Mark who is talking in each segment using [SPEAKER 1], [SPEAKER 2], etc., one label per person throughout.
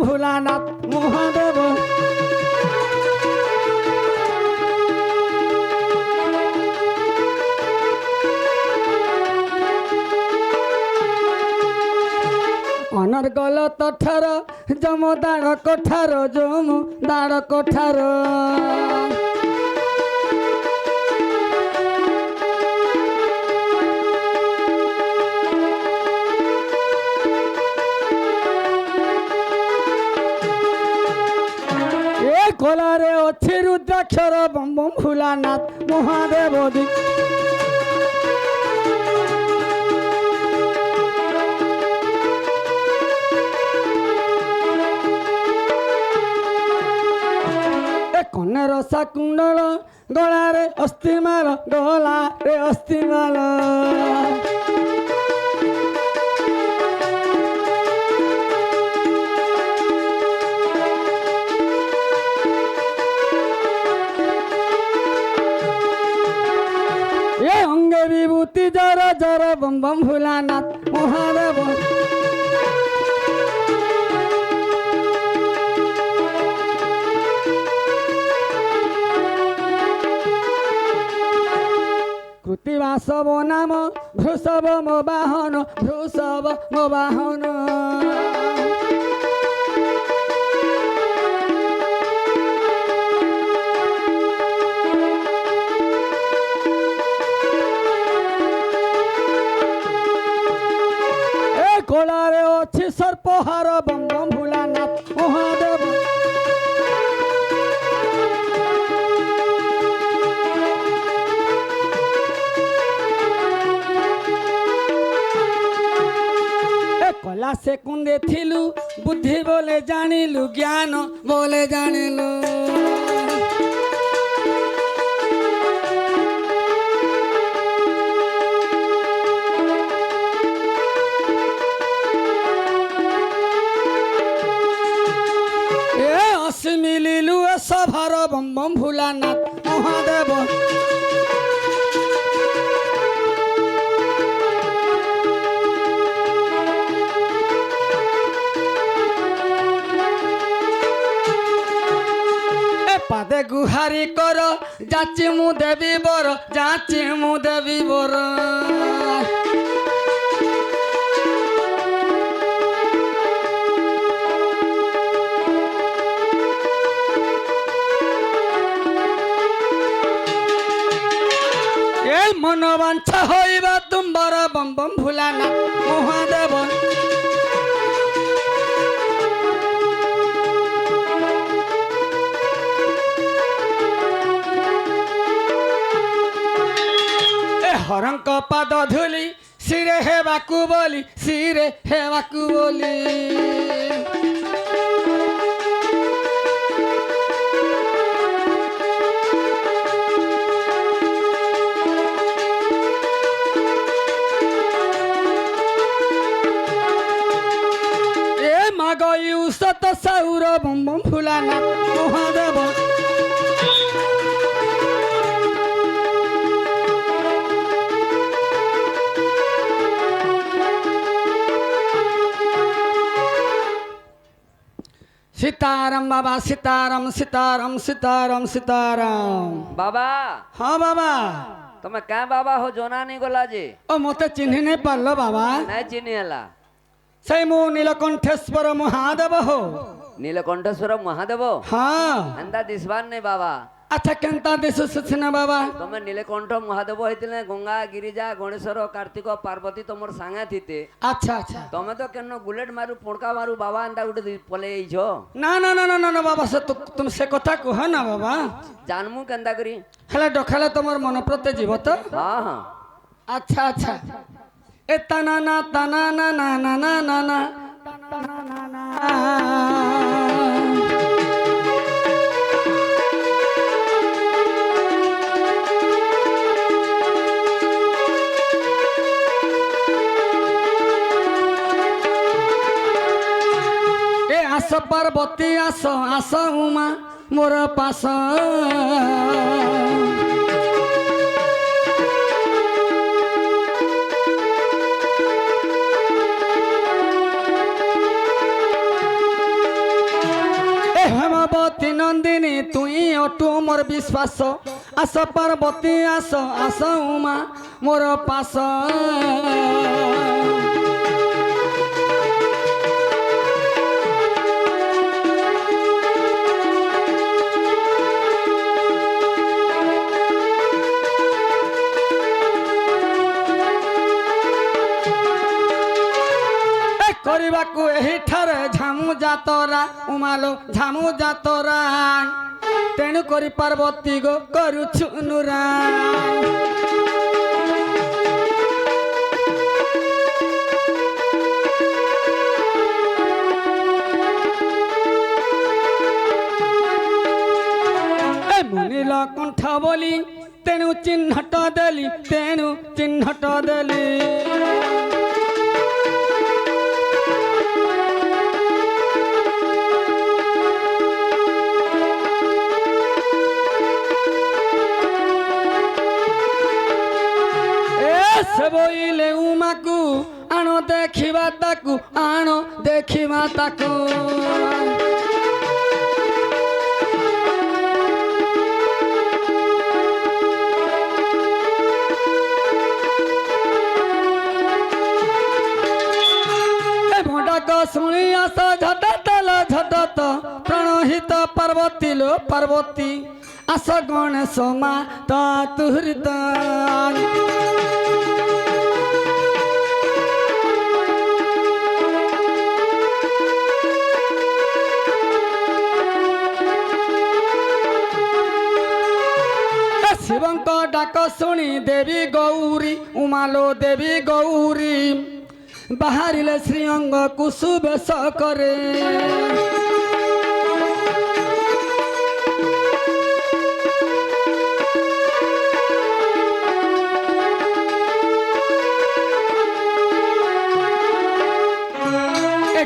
[SPEAKER 1] ভোলানাথ মহাদেব। অনর্গল তঠার যম দাঁড় কোঠার যম দাঁড় কোঠার। এ কোলারে অছি রুদ্রাক্ষর বম বম ভোলানাথ মহাদেব। কনে রসা কুণ্ডল গলারে অস্থিমাল গলারে অস্থিমাল। এ অঙ্গে বিভূতি জর জর বম বম ভোলানাথ মহাদেব। কৃতিবাসব নাম ভৃষভ মো বাহন ভৃষভ মো বাহন। এ কোলারে অছি সর্পহার বম বম ভোলানাথ মহাদেব। কলা সে কুন্দে থিলু বুদ্ধি বলে জানিলু জ্ঞান বলে জানিলু। এ অসি মিলিলু এ সভার বম বম ভোলানাথ মহাদেব। পাদে গুহারি কর যাচ্ছি মু দেবী বর যাচ্ছি মু দেবী বর। এই মনোবাঞ্ছা হইবা তুম্বর বম বম ভোলানাথ মহাদেব। হরঙ্ক পাদ ধুলি শিরে হেবাকু বলি শিরে হেবাকু বলি। এ মাগ ইউসত সাউর বম বম ভোলানাথ মহাদেব। सीताराम बाबा सीताराम सीताराम सीताराम सीताराम।
[SPEAKER 2] बाबा
[SPEAKER 1] हाँ बाबा
[SPEAKER 2] तुम्हें क्या बाबा हो जोना नहीं गोला जी।
[SPEAKER 1] ओ मते चिन्ह नहीं पारलो बाबा।
[SPEAKER 2] नहीं चिन्ह हला
[SPEAKER 1] सही मु नीलकंठेश्वर महादेव हो।
[SPEAKER 2] नीलकंठेश्वर महादेव
[SPEAKER 1] हाँ
[SPEAKER 2] अंदा दिसबान नहीं बाबा।
[SPEAKER 1] अच्छा केंता देश सुना बाबा।
[SPEAKER 2] तुम्हें नीलकंठ महादेव होते गंगा गिरिजा गणेश्वर कार्तिक पार्वती तुम सांगे थीते।
[SPEAKER 1] अच्छा अच्छा
[SPEAKER 2] तुम्हें तो केनो बुलेट मारू पुणका मारू बाबा अंदा उठे पले छो।
[SPEAKER 1] ना ना ना ना ना बाबा से तुम से कथा कह ना बाबा।
[SPEAKER 2] जानमु केंदा करी
[SPEAKER 1] हेला डखाले तुमर मन प्रत्ये जीव तो।
[SPEAKER 2] हाँ हाँ
[SPEAKER 1] अच्छा अच्छा ए तना ना तना ना ना ना ना ना ना तना ना ना। आस पार्वती आस आस उमा मोर पास। নন্দিনী তুই অটু মোর বিশ্বাস আস পার্বতী আস আস উমা মোর পাশ କରିବାକୁ ଏହିଠାରେ ଝାମୁ ଯାତରା ଉମାଲୋ ଝାମୁ ଯାତରା ତେଣୁ କରି ପାର୍ବତୀ ଗୋ କରୁଛୁ ନୁରା ମୁନିଲ କଣ୍ଠ ବୋଲି ତେଣୁ ଚିହ୍ନଟ ଦେଲି ତେଣୁ ଚିହ୍ନଟ ଦେଲି ବୋଇଲେ ଉମାକୁ ଆଣ ଦେଖିବା ତାକୁ ଆଣ ଦେଖିବା ତାକୁ ଭଣ୍ଡାକ ଶୁଣି ଆସ ଝଟତଲ ଝଟତ ପ୍ରାଣହିତ ପାର୍ବତୀ ଲୋ ପାର୍ବତୀ ଆସ ଗଣେଶ ମା ତା ତୁହୃତ ଶିବଙ୍କ ଡାକ ଶୁଣି ଦେବୀ ଗୌରୀ ଉମାଲୋ ଦେବୀ ଗୌରୀ ବାହାରିଲେ ଶ୍ରୀଅଙ୍ଗକୁ ସୁବେଶ କରେ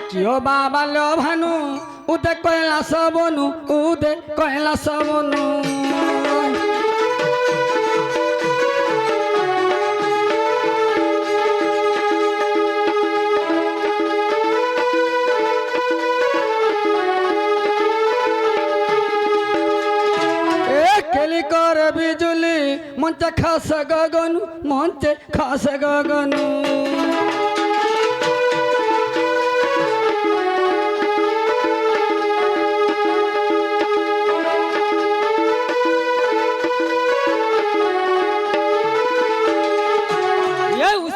[SPEAKER 1] কিয় বাবাল ভানু উদে কৈলাস বনু উদে কৈলাস বনু করে বিজুলি মঞ্চে খাস গগনু মঞ্চে খাস গগনু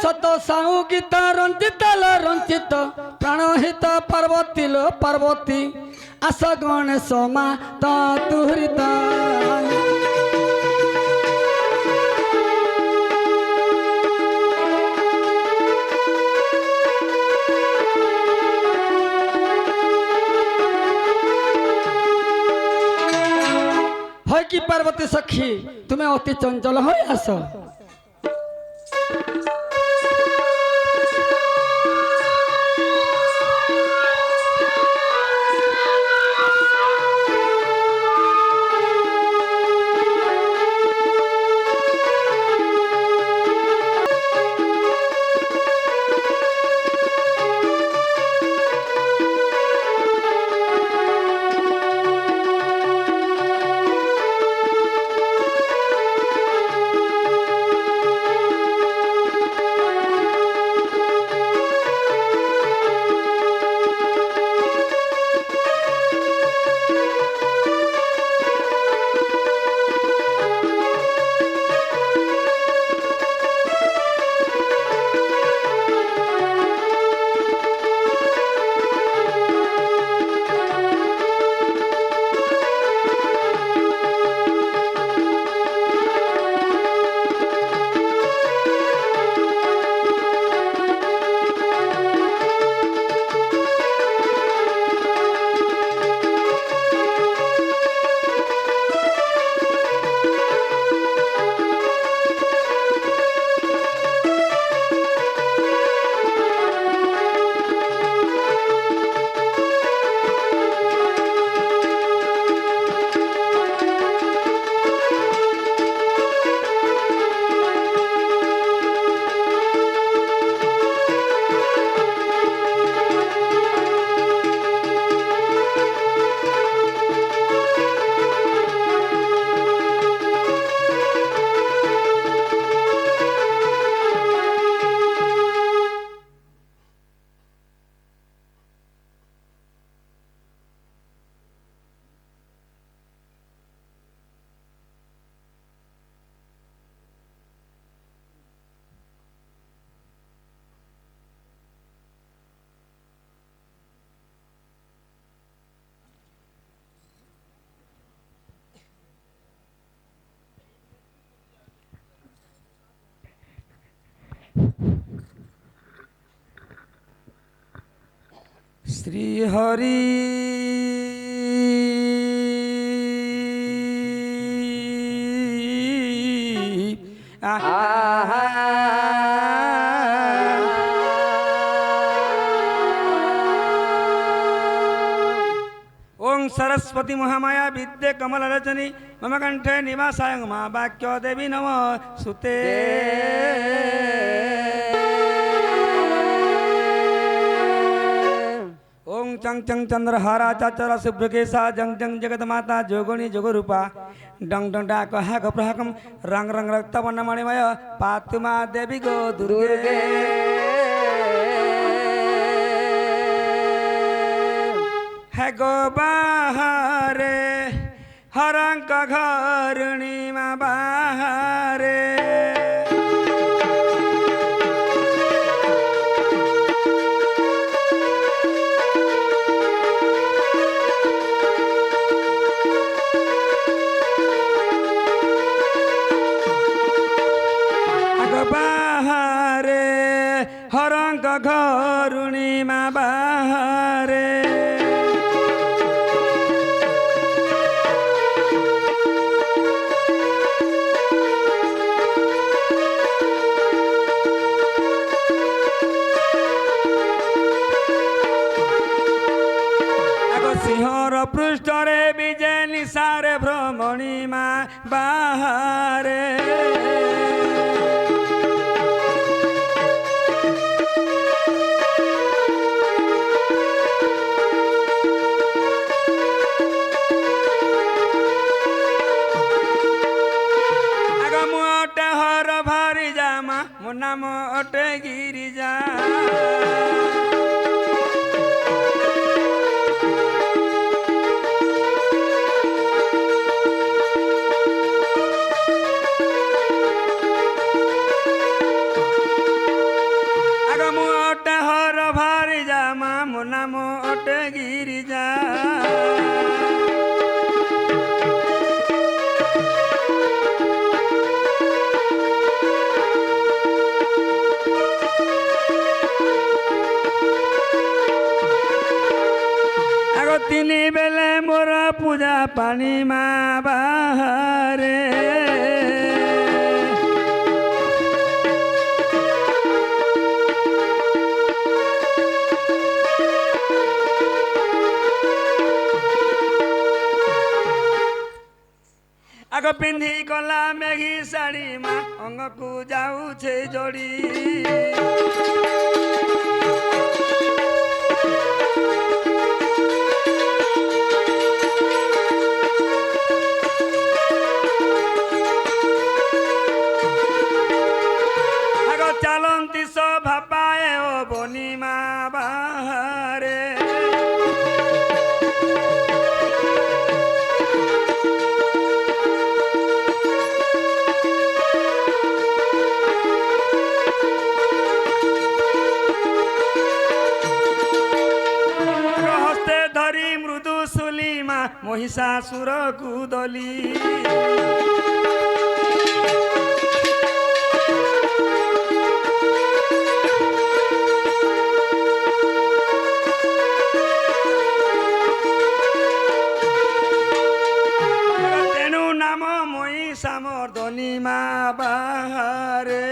[SPEAKER 1] সত সাউ গীত রঞ্জিত রঞ্জিত প্রাণহিত পার্বতী লো পার্বতী আস গণেশ মা তা তুহৃত হয় কি পার্বতী সখী তুমি অতি চঞ্চল হয়ে আস শ্রী হরি ओं सरस्वती महामाया विद्ये कमल रचनी मम कंठे निवासाय मा वाक्य देवी नम सुते ओं चंग चंग चंद्रहारा चाचर शुभ्रकेशा जंग जंग जगत माता जोगुणी जोगरूपा डंग डंग डाक हाक प्रहाकम रंग रंग रक्त वर्ण मणिमय पातु मा देवी गो दुर्गे है गो बाहरे हरंक घरुणी मा बाहरे बाहरे हरंक घरुणी मा बाहरे सिंहर पृष्ठरे विजय निशारे भ्रमणी मा बाहरे मो नाम अटे गिरिजा आग मो अटे हर भारी जामा मो नाम अटे गिरिजा तिनी बेले मोर पूजा पानी मा बाहरे आग पिंधी कला मेघी साड़ी मा अंग को जाऊ छे जोड़ी चालंती शोभा पाए ओ बनी मा बाहरे हस्ते धरी मृदु सुली मा महिषासुर कुदली सामर्दनी मा बाहरे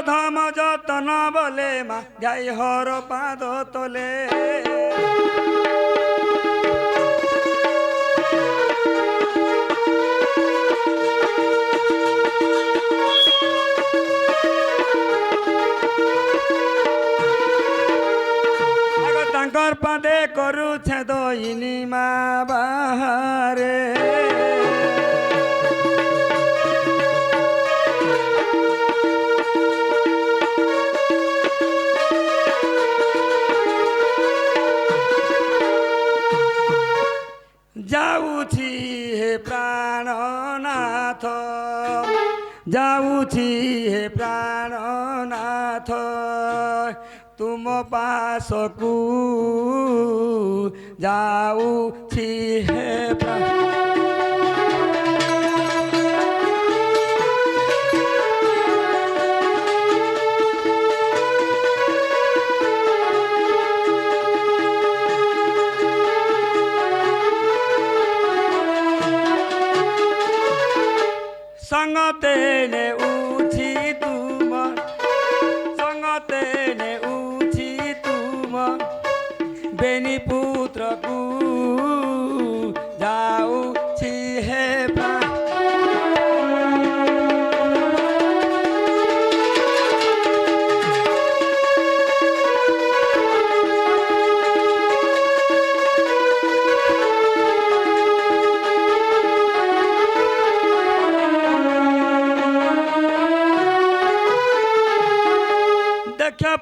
[SPEAKER 1] धम जतन बोले मा जाई हर पाद तले तांकर पादे करू छेद इनी मा बाहरे जाऊछी हे प्राणनाथ जाऊछी हे प्राणनाथ ତୁମ ପାଶକୁ ଯାଉଛି ହେ সঙ্গতে নেউছি তুম সঙ্গতে নেউছি তুম বেনি পুত্রকু যাଉଛି হে প্রাণ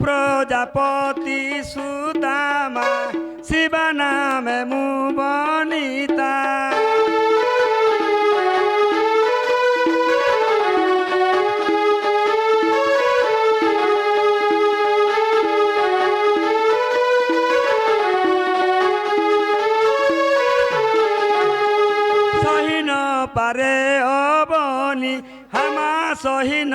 [SPEAKER 1] প্রজাপতি সুদামা শিবা নামে মু বনিতা সহিন পারে অবনি হামা সহিন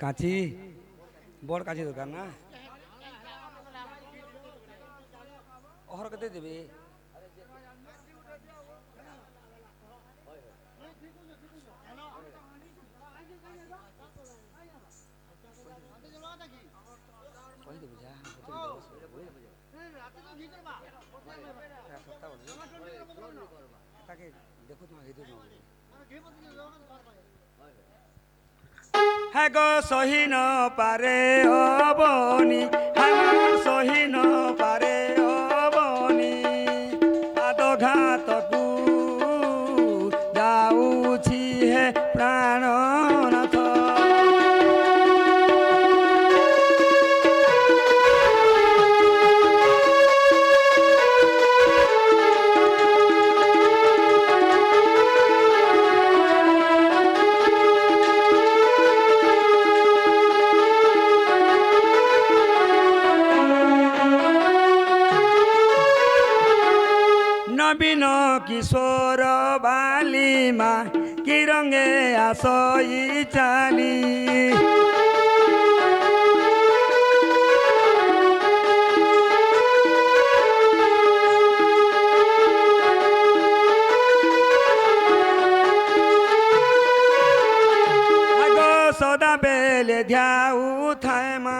[SPEAKER 1] কাঁচি বড় কাঁচি দরকার না অহর কেতে দেবে দেখো হ্যাঁ গো সহিন পারে অবনি হ্যাঁ সহিন পারে অবনি আদঘাতকু যাଉଛି হে প্রাণনাথ নবীন কিশোর বালিমা কি রঙে আসই চালি সদা বেলে ধ্যাউ থায় মা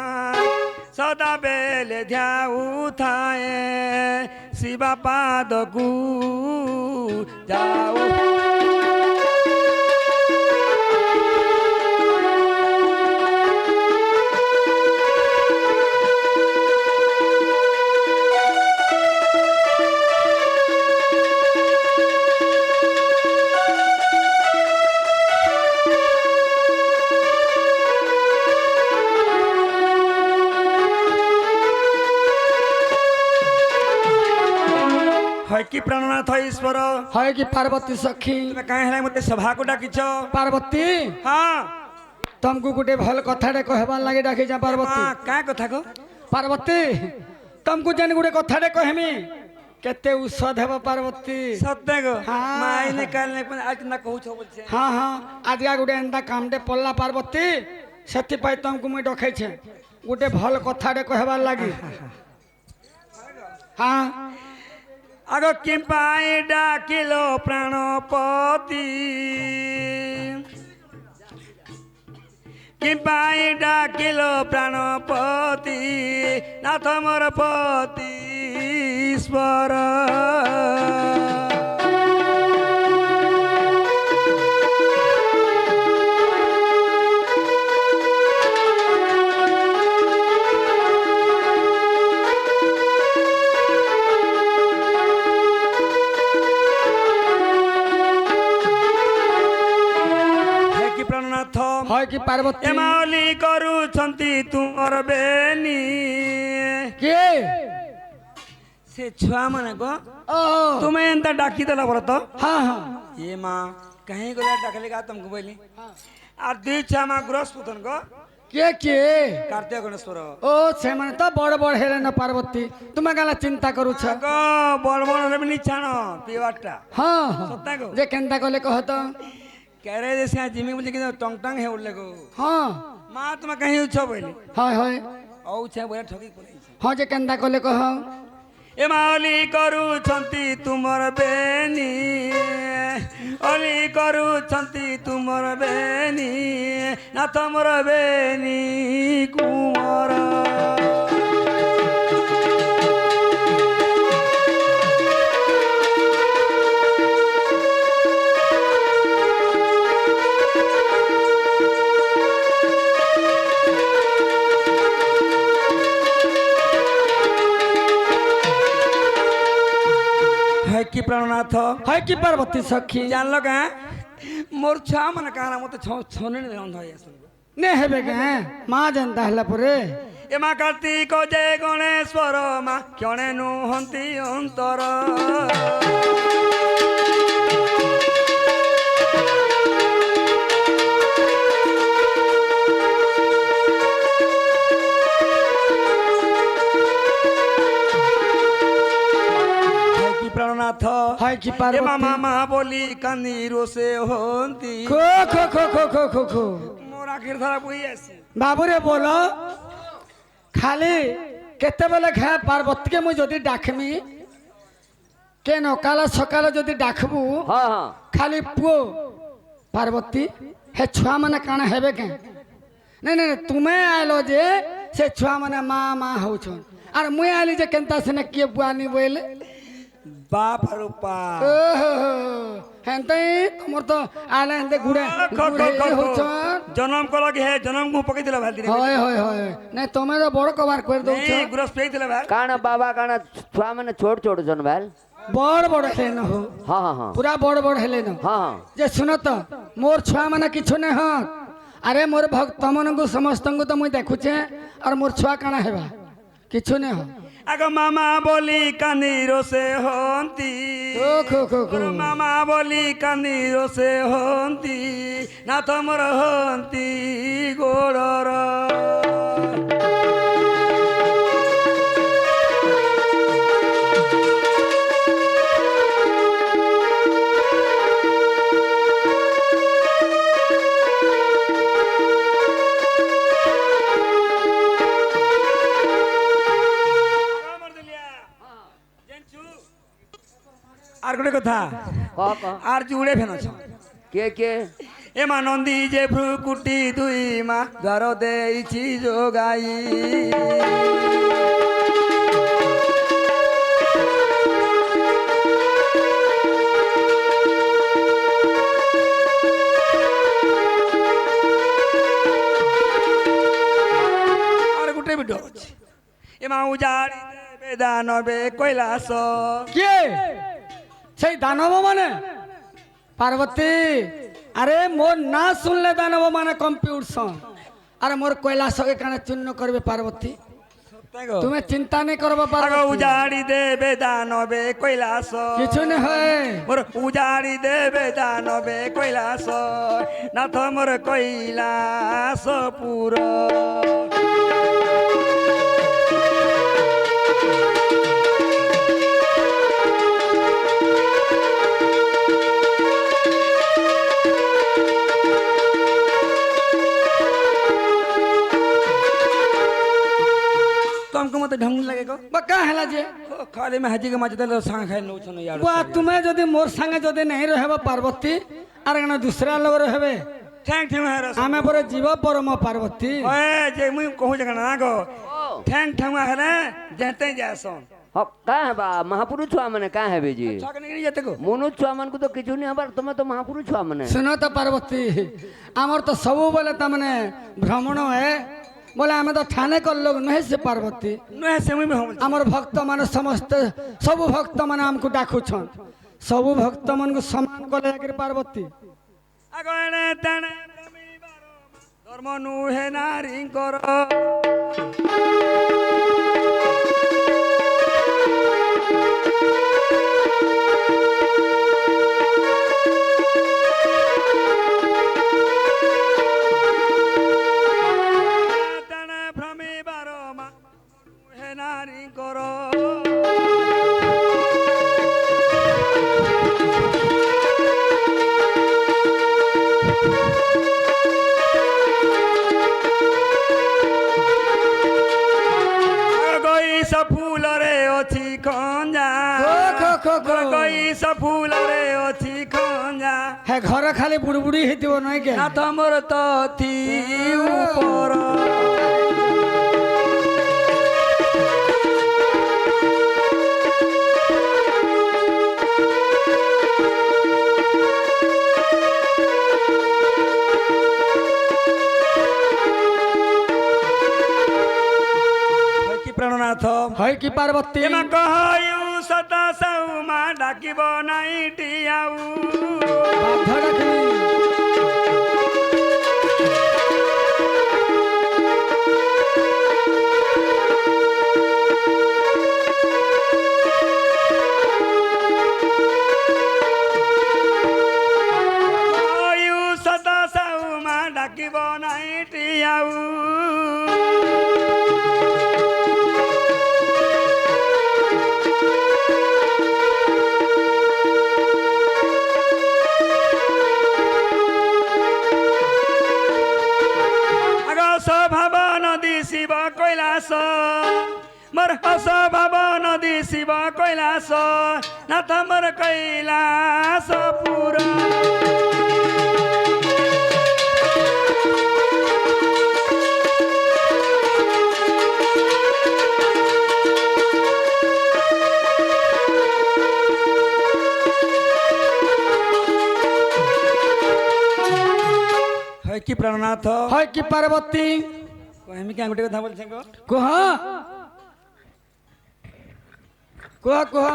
[SPEAKER 1] সদা বেলে ধ্যাউ থায় শিবা পাদকু যাও হয় কি প্রাণনাথ ঈশ্বর
[SPEAKER 3] হয় কি পার্বতী সখী
[SPEAKER 1] তুমি কাହିଁ ହେଲା ମତେ ସଭାକୁ ଡାକିଛ
[SPEAKER 3] পার্বতী
[SPEAKER 1] ହଁ
[SPEAKER 3] ତମକୁ ଗୋଟେ ଭଲ କଥାଟେ କହିବାର ଲାଗି ଡାକିଛ ପାର୍ବତୀ
[SPEAKER 1] କାଁ କଥା କହ
[SPEAKER 3] ପାର୍ବତୀ ତମକୁ ଯେନ୍ ଗୋଟେ କଥାଟେ କହିମି କେତେ ଔଷଧ ହେବ ପାର୍ବତୀ
[SPEAKER 1] ସତ୍ୟ ଗୋ
[SPEAKER 3] ହଁ।
[SPEAKER 1] ମାଇନେ କାଲନେ ଆଜ ନା କହୁଛ ବୋଲଛେ
[SPEAKER 3] ହଁ ହଁ ଆଜିକା ଗୋଟେ ଏନ୍ତା କାମଟେ ପଡିଲା ପାର୍ବତୀ ସେଥିପାଇଁ ତମକୁ ମୁଇଁ ଡକେଇଛେ ଗୋଟେ ଭଲ କଥାଟେ କହିବାର ଲାଗି ହଁ
[SPEAKER 1] আগ কি পাই ডাকিল প্রাণপতি কি পাই ডাকিল প্রাণপতি নাথ মোর পতি ঈশ্বর
[SPEAKER 3] କି ପାର୍ବତୀ
[SPEAKER 1] ଏମାଲି କରୁଛନ୍ତି ତୁମର ବେନି
[SPEAKER 3] କିଏ
[SPEAKER 1] ସେ ଛୁଆ ମାନେ କ
[SPEAKER 3] ଓ
[SPEAKER 1] ତୁମେ ଏନ୍ତା ଡାକି ଦେଲା ବର ତ
[SPEAKER 3] ହଁ ହଁ
[SPEAKER 1] ये माँ कहीं गला डकले का तुमको बोली আর দুই ছুয়া মা গ্রস পুতন ক
[SPEAKER 3] କିଏ କିଏ
[SPEAKER 1] কার্তিক গণেশ্বর
[SPEAKER 3] ଓ ସେମାନେ ତ ବଡ ବଡ ହେଲେ ନା ପାର୍ବତୀ ତୁମେ ଗାଲା ଚିନ୍ତା କରୁଛ
[SPEAKER 1] গ বড় বড় রে নি ছানো পিওয়াটা
[SPEAKER 3] ହଁ ହଁ
[SPEAKER 1] সত্তা গো
[SPEAKER 3] ଯେ କେନ୍ତା କଲେ କହ ତ
[SPEAKER 1] কেরে দেশে জিমি বলি কিন্তু টং টং হে উঠলে গো
[SPEAKER 3] ହଁ
[SPEAKER 1] মা তুমি কहीं উছ বলি
[SPEAKER 3] হয় হয়
[SPEAKER 1] ও উছ বলে ঠকি পড়াইছে
[SPEAKER 3] ହଁ ଯେ କେନ୍ତା କଲେ କହ
[SPEAKER 1] এ মালি କରୁଛନ୍ତି ତୁମର ବେନି ଅଲି କରୁଛନ୍ତି ତୁମର ବେନି ନା ତମର ବେନି କୁମର है कि प्राणनाथ
[SPEAKER 3] হয় কি পার্বতী সখী
[SPEAKER 1] জানল কা মোর ছুয়া মানে কানা মতে ছনে রন্ধ হই আসল
[SPEAKER 3] নে হেবে কে মা যেନ୍ତା ହେଲା ପରେ
[SPEAKER 1] এ মা কার্তিক জয় গণেশ্বর মা ক্ষণে নুহন্তি অন্তর है कि प्राणनाथ
[SPEAKER 3] হয় কি
[SPEAKER 1] এ
[SPEAKER 3] পার্বতী
[SPEAKER 1] মামা বলি কান্দি রোসে হন্তি
[SPEAKER 3] খো খো খো খো খো খো খো
[SPEAKER 1] মোর আখির ধারা বই আছে
[SPEAKER 3] বাবুরে বল খালি কেতেবেলে ঘে পার্বতীকে মুই যদি ডাকমি কেন কালা সকালে যদি ডাকবু
[SPEAKER 2] ହଁ ହଁ
[SPEAKER 3] খালি পুଅ পার্বতী হে ছুয়া মানে কাଣା হেবে কে নাই নাই তুমি আইলো যে সে ছুয়া মানে মা মা হউছন আর মুই আইলি যে কেনতা সেনে কিয়ে বুয়ানি বইলে
[SPEAKER 1] বাপ রূপা
[SPEAKER 3] ওহো হেনতে তোমার তো আইলে হেনতে ঘুরে হউছন
[SPEAKER 1] জনম কল কি হে জনম কু পকাই দিলা ভাল দিনে
[SPEAKER 3] হয় হয় হয় নাই তুমি তো বড় কভার করে দউছ
[SPEAKER 1] এই গুরস পেই দিলা ভাল
[SPEAKER 2] କାଣ ବାବା କାଣ ଛୁଆ ମାନେ ଛୋଟ ଛୋଟ ଛନ୍ ଭାଲ
[SPEAKER 3] বড় বড় হেলে ন হো
[SPEAKER 2] ହଁ ହଁ ହଁ
[SPEAKER 3] পুরা বড় বড় হেলে ন
[SPEAKER 2] ହଁ ହଁ
[SPEAKER 3] যে শুন তো মোর ছুয়া মানে কিছু নেই হন আরে মোর ভক্ত মনকু সমস্তଙ୍କୁ তো মুই দেখুছে আর মোর ছুয়া কাଣା হেবা কিছু নেই হন
[SPEAKER 1] আগ মামা বলি কান্দি রোসে হন্তি
[SPEAKER 3] ও খো খো খো
[SPEAKER 1] ওর মামা বলি কান্দি রোসে হন্তি না তোমর হন্তি গোড়র আর গোটে কথা
[SPEAKER 2] କହ କହ
[SPEAKER 1] আর জুড়ে ফেনছ
[SPEAKER 2] କିଏ କିଏ
[SPEAKER 1] এ মা নন্দী যে ভ্রুকুটি দুই মা দ্বার দেইছি যোগাই আর গোটে ভিডিও আছে এ মা উজাড়ি দেবে দানবে কৈলাস
[SPEAKER 3] কে সেই দানব মানে পার্বতী আরে মোর না শুনলে দানব মানে কম্পিউটার আরে মোর কৈলাসকে কানে চূর্ণ করবে পার্বতী
[SPEAKER 1] তাই গো
[SPEAKER 3] তুমি চিন্তা নেই করবা
[SPEAKER 1] আগ
[SPEAKER 3] পার্বতী
[SPEAKER 1] উজাড়ি দেবে দানবে কৈলাস
[SPEAKER 3] কিছু নেই হয়
[SPEAKER 1] মোর উজাড়ি দেবে দানবে কৈলাস নাথ মোর কৈলাস পুর तुमको मत ढंग लगे को
[SPEAKER 3] বাকা হেলা যে
[SPEAKER 1] खाली में हाजी के माचे तो सांग खाई नौ छन यार
[SPEAKER 3] বুয়া তুমি যদি মোর সঙ্গে যদি নেই রহব পার্বতী আর কেন দুসরা লোক রহবে
[SPEAKER 1] थैंक थैंक है रस
[SPEAKER 3] আমি পরে জীব পরম পার্বতী
[SPEAKER 1] ओए जे मुई कहू जगह ना गो थैंक थैंक है ना जहते जासन
[SPEAKER 2] ହଁ କାଁ ହେବା ମହାପୁରୁ ଛୁଆ ମାନେ କାଁ ହେବେ ଯେ
[SPEAKER 1] छक नहीं जाते को
[SPEAKER 2] ମନୁ ଛୁଆ ମାନଙ୍କୁ ତ କିଛି नहीं ହବାର ତମେ ତ ମହାପୁରୁ ଛୁଆ ମାନେ
[SPEAKER 3] শুন তো পার্বতী আমার তো সবুবেলে তা মানে ভ্রমণ হয়ে বলে আমি তো ঠানে কর লোক নহে সে পার্বতী
[SPEAKER 1] नहे से मुई हम
[SPEAKER 3] আমার ভক্ত মানে সমস্ত সবু ভক্ত মানে আমকু ডাকুছন সবু ভক্ত মনকু সমান কলে একরে পার্বতী
[SPEAKER 1] আগনে তানে ব্রহ্মী বারো ধর্ম নুহে নারীঙ্কর ভ্রমিবার নুহে নারীঙ্কর ফুলরে অছি খঞ্জা গইস ফুলরে অছি খঞ্জা
[SPEAKER 3] হ্যাঁ ঘরে খালি বুড়ি বুড়ি হইতিব নয় কে
[SPEAKER 1] না তমর তথি উপর প্রাণনাথ
[SPEAKER 3] হয় কি পার্বতী
[SPEAKER 1] এমা কহয়ু সত সৌমা ডাকিব নাই টিয়াউ
[SPEAKER 3] বাধ্য ডাকিবি।
[SPEAKER 1] কহয়ু সত সৌমা ডাকিব নাই টিয়াউ ভাব নদী শিব কৈলাস মোর হস ভাব নদী শিব কৈলাস নাথ মোর কৈলাস পুর হয় কি প্রাণনাথ
[SPEAKER 3] হয় কি পার্বতী
[SPEAKER 1] আমি কি গোটে কথা বলছে গো
[SPEAKER 3] কুহ কুহ কুহ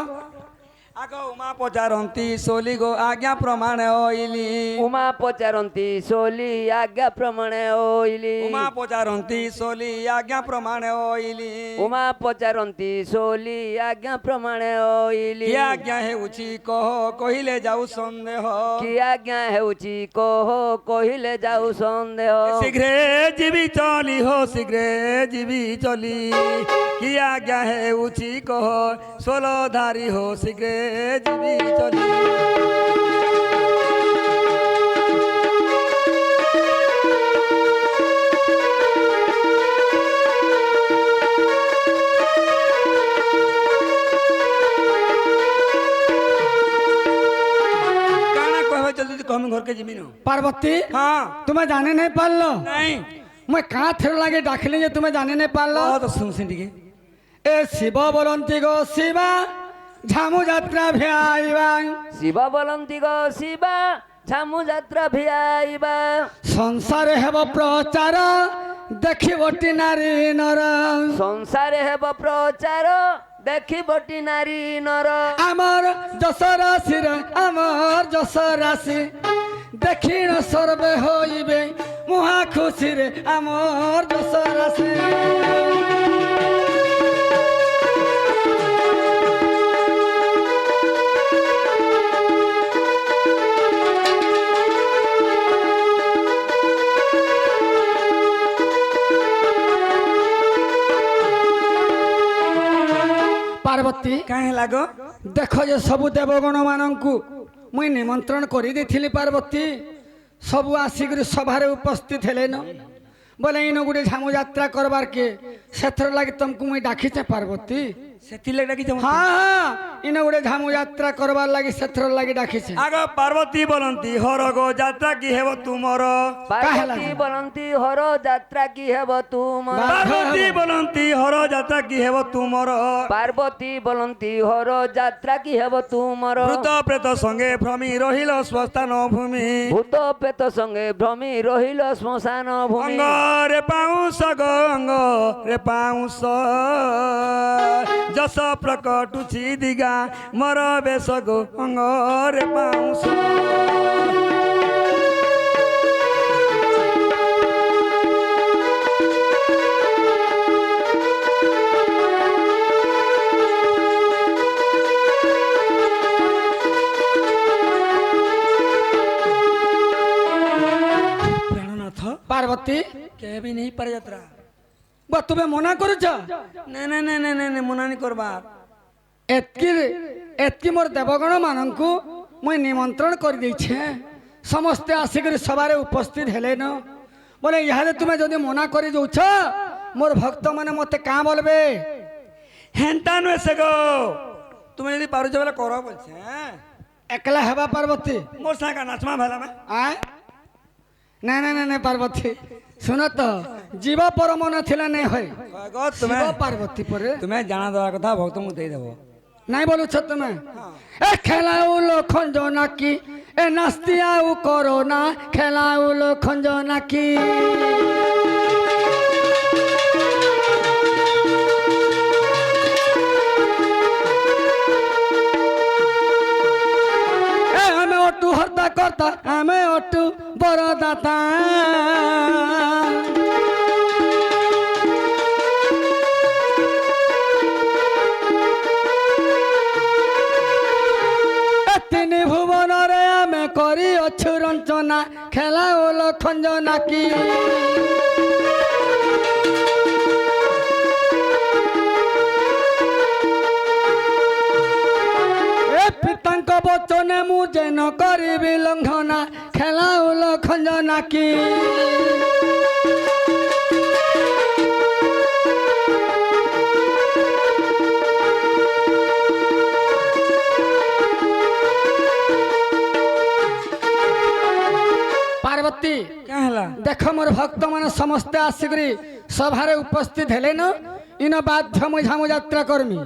[SPEAKER 1] আগ উমা পচারন্তি সোলি গো আজ্ঞা প্রমাণ হইলি
[SPEAKER 2] উমা পচারନ୍ତି সোলি আজ্ঞা প্রমাণে ওইলি
[SPEAKER 1] উমা পচারন্তি সোলি আজ্ঞা প্রমাণ হইলি
[SPEAKER 2] উমা পচারନ୍ତି সোলি আজ্ঞা প্রমাণে ওইলি
[SPEAKER 1] কি আজ্ঞা হেউছি কহ কহিলে যাও সন্দেহ
[SPEAKER 2] কি আজ্ঞা ହେଉଛି কহ କହିଲେ ଯାଉ ସନ୍ଦେହ
[SPEAKER 1] শীঘ্রে ଯିବି চলি হো শীঘ্রে ଯିବି চলি কি আজ্ঞা হেউছি কহ ষোলধারী হো শীঘ্রে ଯିବି চলি কানা কহবে জলদি কম ঘরকে ଯିବି নো
[SPEAKER 3] পার্বতী
[SPEAKER 1] হ্যাঁ
[SPEAKER 3] তুমি জানি নাই পারলো
[SPEAKER 1] নাই
[SPEAKER 3] মুই কাঁ থের লাগে ডাকিলি যে তুমি জানি নাই পারলো
[SPEAKER 1] কহ তো শুনছি টিকে
[SPEAKER 3] এ শিব বলন্তি গো শিবা ঝামু যাত্রা ভিআইবা
[SPEAKER 2] ଶିବ ବୋଲନ୍ତି ଗୋ ଶିବ ঝামু যাত্রা ভিআইবা
[SPEAKER 3] সংসারে হেব প্রচার দেখিবটি নারী নর
[SPEAKER 2] ସଂସାରେ ହେବ ପ୍ରଚାର ଦେଖିବଟି ନାରୀ ନର
[SPEAKER 3] আমার যশ রাশি রে আমার যশ রাশি দেখিণ সর্বে হইবে মহা খুশি রে আমার যশ রাশি পার্বতী
[SPEAKER 1] কাহে লাগ
[SPEAKER 3] দেখ যে সবু দেবগণ মানঙ্কু মুই নিমন্ত্রণ করে দিয়েছিলি পার্বতী সবু আসিকি সভারে উপস্থিত হেলে ন বলে ইন গোটে ঝামু যাত্রা করবার কে সেথর লাগি তমকু মুই ডাকিছে পার্বতী
[SPEAKER 1] সেতিলে ডাকিছ
[SPEAKER 3] হ্যাঁ হ্যাঁ ইন গোটে ঝামু যাত্রা করবার লাগি সেথর লাগি ডাকিছে
[SPEAKER 1] আগ পার্বতী বলন্তি হর গো যাত্রা কি হেব তুমর
[SPEAKER 2] ପାର୍ବତୀ ବୋଲନ୍ତି ହର ଯାତ୍ରା କି ହେବ ତୁମର
[SPEAKER 1] পার্বতী বলন্তি হর যাত্রা কি হেব তুমর
[SPEAKER 2] ପାର୍ବତୀ ବୋଲନ୍ତି ହର ଯାତ୍ରା କି ହେବ ତୁମର
[SPEAKER 1] ভূত প্রেত সঙ্গে ভ্রমি রহিল স্বস্থান ভূমি
[SPEAKER 2] ভূତ ପ୍ରେତ ସଙ୍ଗେ ଭ୍ରମି ରହିଲ ଶ୍ମଶାନ ଭୂମି
[SPEAKER 1] অঙ্গ রে পাউস গো অঙ্গ রে পাউস যশ প্রকটুছি দিগা মর বেশ গো অঙ্গ রে পাউস
[SPEAKER 3] ପାର୍ବତୀ
[SPEAKER 1] କେବେ ନେଇ ପାରେ ଯାତ୍ରା
[SPEAKER 3] ବା ତୁମେ ମନା କରୁଛ
[SPEAKER 1] ନା ନା ନା ନା ନା ମନା ନି କରବା
[SPEAKER 3] ଏତକି ଏତକି ମୋର ଦେବଗଣ ମାନଙ୍କୁ ମୁଇଁ ନିମନ୍ତ୍ରଣ କରିଦେଇଛେ ସମସ୍ତେ ଆସିକରି ସଭାରେ ଉପସ୍ଥିତ ହେଲେ ନ ବୋଲେ ଇହାଦେ ତୁମେ ଯଦି ମନା କରି ଦଉଛ ମୋର ଭକ୍ତ ମାନେ ମତେ କାଁ ବୋଲବେ
[SPEAKER 1] ହେନ୍ତା ନୁହେଁ ସେ ଗো তুমি যদি পারুছ বলে কর বলছে
[SPEAKER 3] একলা হেবা পার্বতী
[SPEAKER 1] মোর সাঙ্গা নাচমা ভালা মা
[SPEAKER 3] আয় না না না না পার্বতী শুনো তো জীব পরম নথিলে নেই হয়
[SPEAKER 1] গো তুমি
[SPEAKER 3] শিব পার্বতী পরে
[SPEAKER 1] তুমি জানা দেওয়ার কথা ভক্ত মু দেই দেব
[SPEAKER 3] নাই বলুছ তুমি এ খেলাউ লক্ষণ নাকি এ নাস্তিয়াউ করো না খেলাউ লক্ষণ নাকি আমি অটু হর্তা কর্তা আমি অটু বড় দাতা তিনি ভুবনরে আমি করি অছু রঞ্চনা খেলা ও লক্ষণ নাকি পিতাঙ্ক বচনে মু যেন করিবি লঙ্ঘনা খেলা ও লক্ষণ নাকি পার্বতী
[SPEAKER 1] क्या हला
[SPEAKER 3] দেখ মোর ভক্ত মানে সমস্তে আসিকরি সভারে উপস্থিত হেলে ন ইন বাধ্য মুই ঝামু যাত্রা করমি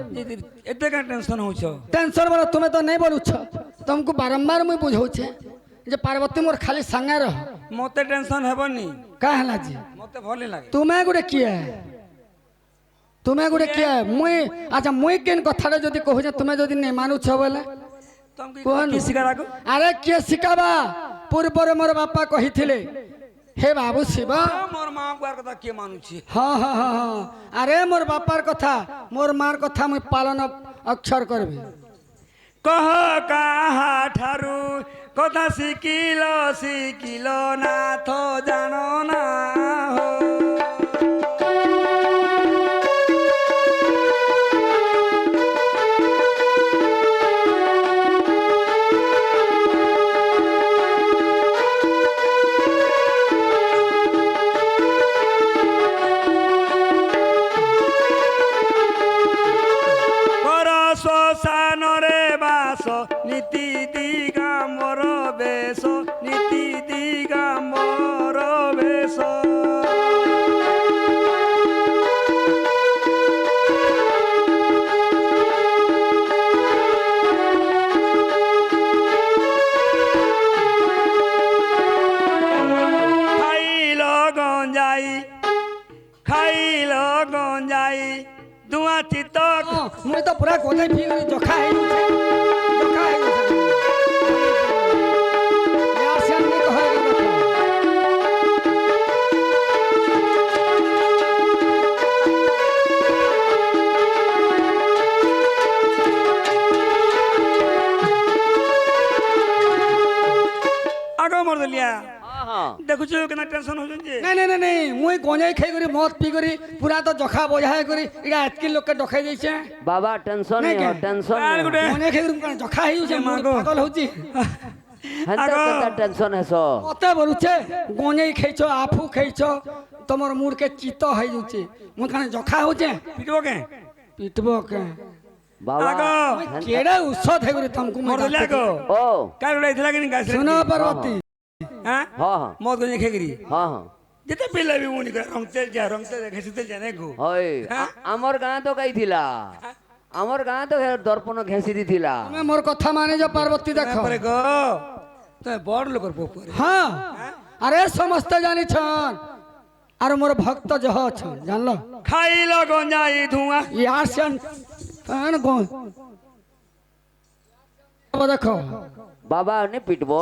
[SPEAKER 1] এতে কা টেনশন হউছ
[SPEAKER 3] টেনশন বলে তুমি তো নেই বলুছ তোমাকে বারম্বার মুই বুঝাউছে যে পার্বতী মোর খালি সাঙ্গে রহ
[SPEAKER 1] মতে টেনশন হেবনি
[SPEAKER 3] কা হেলা জি
[SPEAKER 1] মতে ভলি লাগে
[SPEAKER 3] তুমি গোটে কিয়ে তুমি গোটে কিয়ে মুই আচ্ছা মুই কেন কথাটা যদি কহুছে তুমি যদি নেই মানুছ বলে
[SPEAKER 1] তুমি
[SPEAKER 3] কোন
[SPEAKER 1] কি শিকার আগো
[SPEAKER 3] আরে কিয়ে শিখাবা পূর্বরে মোর বাপা কহিଥିଲେ হে বাবু শিব
[SPEAKER 1] মোর মা কুয়ার কথা কি মানুছি
[SPEAKER 3] হ্যাঁ হ্যাঁ হ্যাঁ হ্যাঁ আরে মোর বাপার কথা মোর মার কথা মুই পালন অক্ষর করবি
[SPEAKER 1] কহ কাহা ঠারু কথা শিখিল শিখিল নাথ জানো না হো শ্মশানরে বাস নীতি দিগাম্বর বেশ নীতি দিগাম্বর বেশ খাইল গঞ্জাই দুয়া চিত
[SPEAKER 3] মুই তো পুরা কোথায় ফি জখা হই জখা হই আসিয়ান নি কহে
[SPEAKER 1] আগ মর দলিয়া
[SPEAKER 2] হ্যাঁ হ্যাঁ
[SPEAKER 1] দেখুছ কেনা টেনশন হউছন যে
[SPEAKER 3] নাই নাই নাই নাই মুই গঞ্জাই খাই করি মদ পি করি পুরা তো জখা বজায় করি এটা এতকি লোককে ডকাই দিছে
[SPEAKER 2] বাবা টেনশন
[SPEAKER 3] নাই
[SPEAKER 2] নেই
[SPEAKER 3] কে?
[SPEAKER 2] টেনশন
[SPEAKER 1] আর
[SPEAKER 2] নেই
[SPEAKER 1] গুটে
[SPEAKER 3] গঞ্জাই খাই করি জখা হই যাচ্ছে
[SPEAKER 1] মাগো।
[SPEAKER 3] পাগল হউছি
[SPEAKER 2] হেনতে
[SPEAKER 1] আগ-
[SPEAKER 2] কথা টেনশন হেস
[SPEAKER 3] মতে বলুছে গঞ্জাই খাইছ আফু খাইছ তোমার মুড়কে চিত হই যাচ্ছে মুই কানে জখা হউছে
[SPEAKER 1] পিটব কে
[SPEAKER 3] পিটব কে
[SPEAKER 2] বাবা
[SPEAKER 1] আগ
[SPEAKER 2] হেনতে-
[SPEAKER 3] কেডা উৎসত হই করি তোমাকে
[SPEAKER 1] মর দলিয়া গো
[SPEAKER 2] ও
[SPEAKER 1] কার উড়াইছিলা কিনি গাছ
[SPEAKER 3] শুনো পার্বতী
[SPEAKER 1] হ্যাঁ
[SPEAKER 2] হ্যাঁ হ্যাঁ
[SPEAKER 1] মদ গঞ্জাই খেগরি
[SPEAKER 2] হ্যাঁ হ্যাঁ
[SPEAKER 1] যেতে পিলাবি মুনি করে রংতে ঘেসিতে জানে গো
[SPEAKER 2] হয়
[SPEAKER 1] হ্যাঁ?
[SPEAKER 2] আমার গাঁ তো গাইছিলা আমার গাঁ তো দর্পণ ঘেঁষি দিছিলা
[SPEAKER 3] তুমি মোর কথা মানে যে পার্বতী দেখো
[SPEAKER 1] তারপরে গো তুমি বড় লোকর পোপরে
[SPEAKER 3] হ্যাঁ আরে সমস্ত জানিছন আর মোর ভক্ত যহ অছন জানলো
[SPEAKER 1] খাইল গঞ্জাই ধুয়া
[SPEAKER 3] ই আসন পান গো দেখো
[SPEAKER 2] বাবা নে পিটবো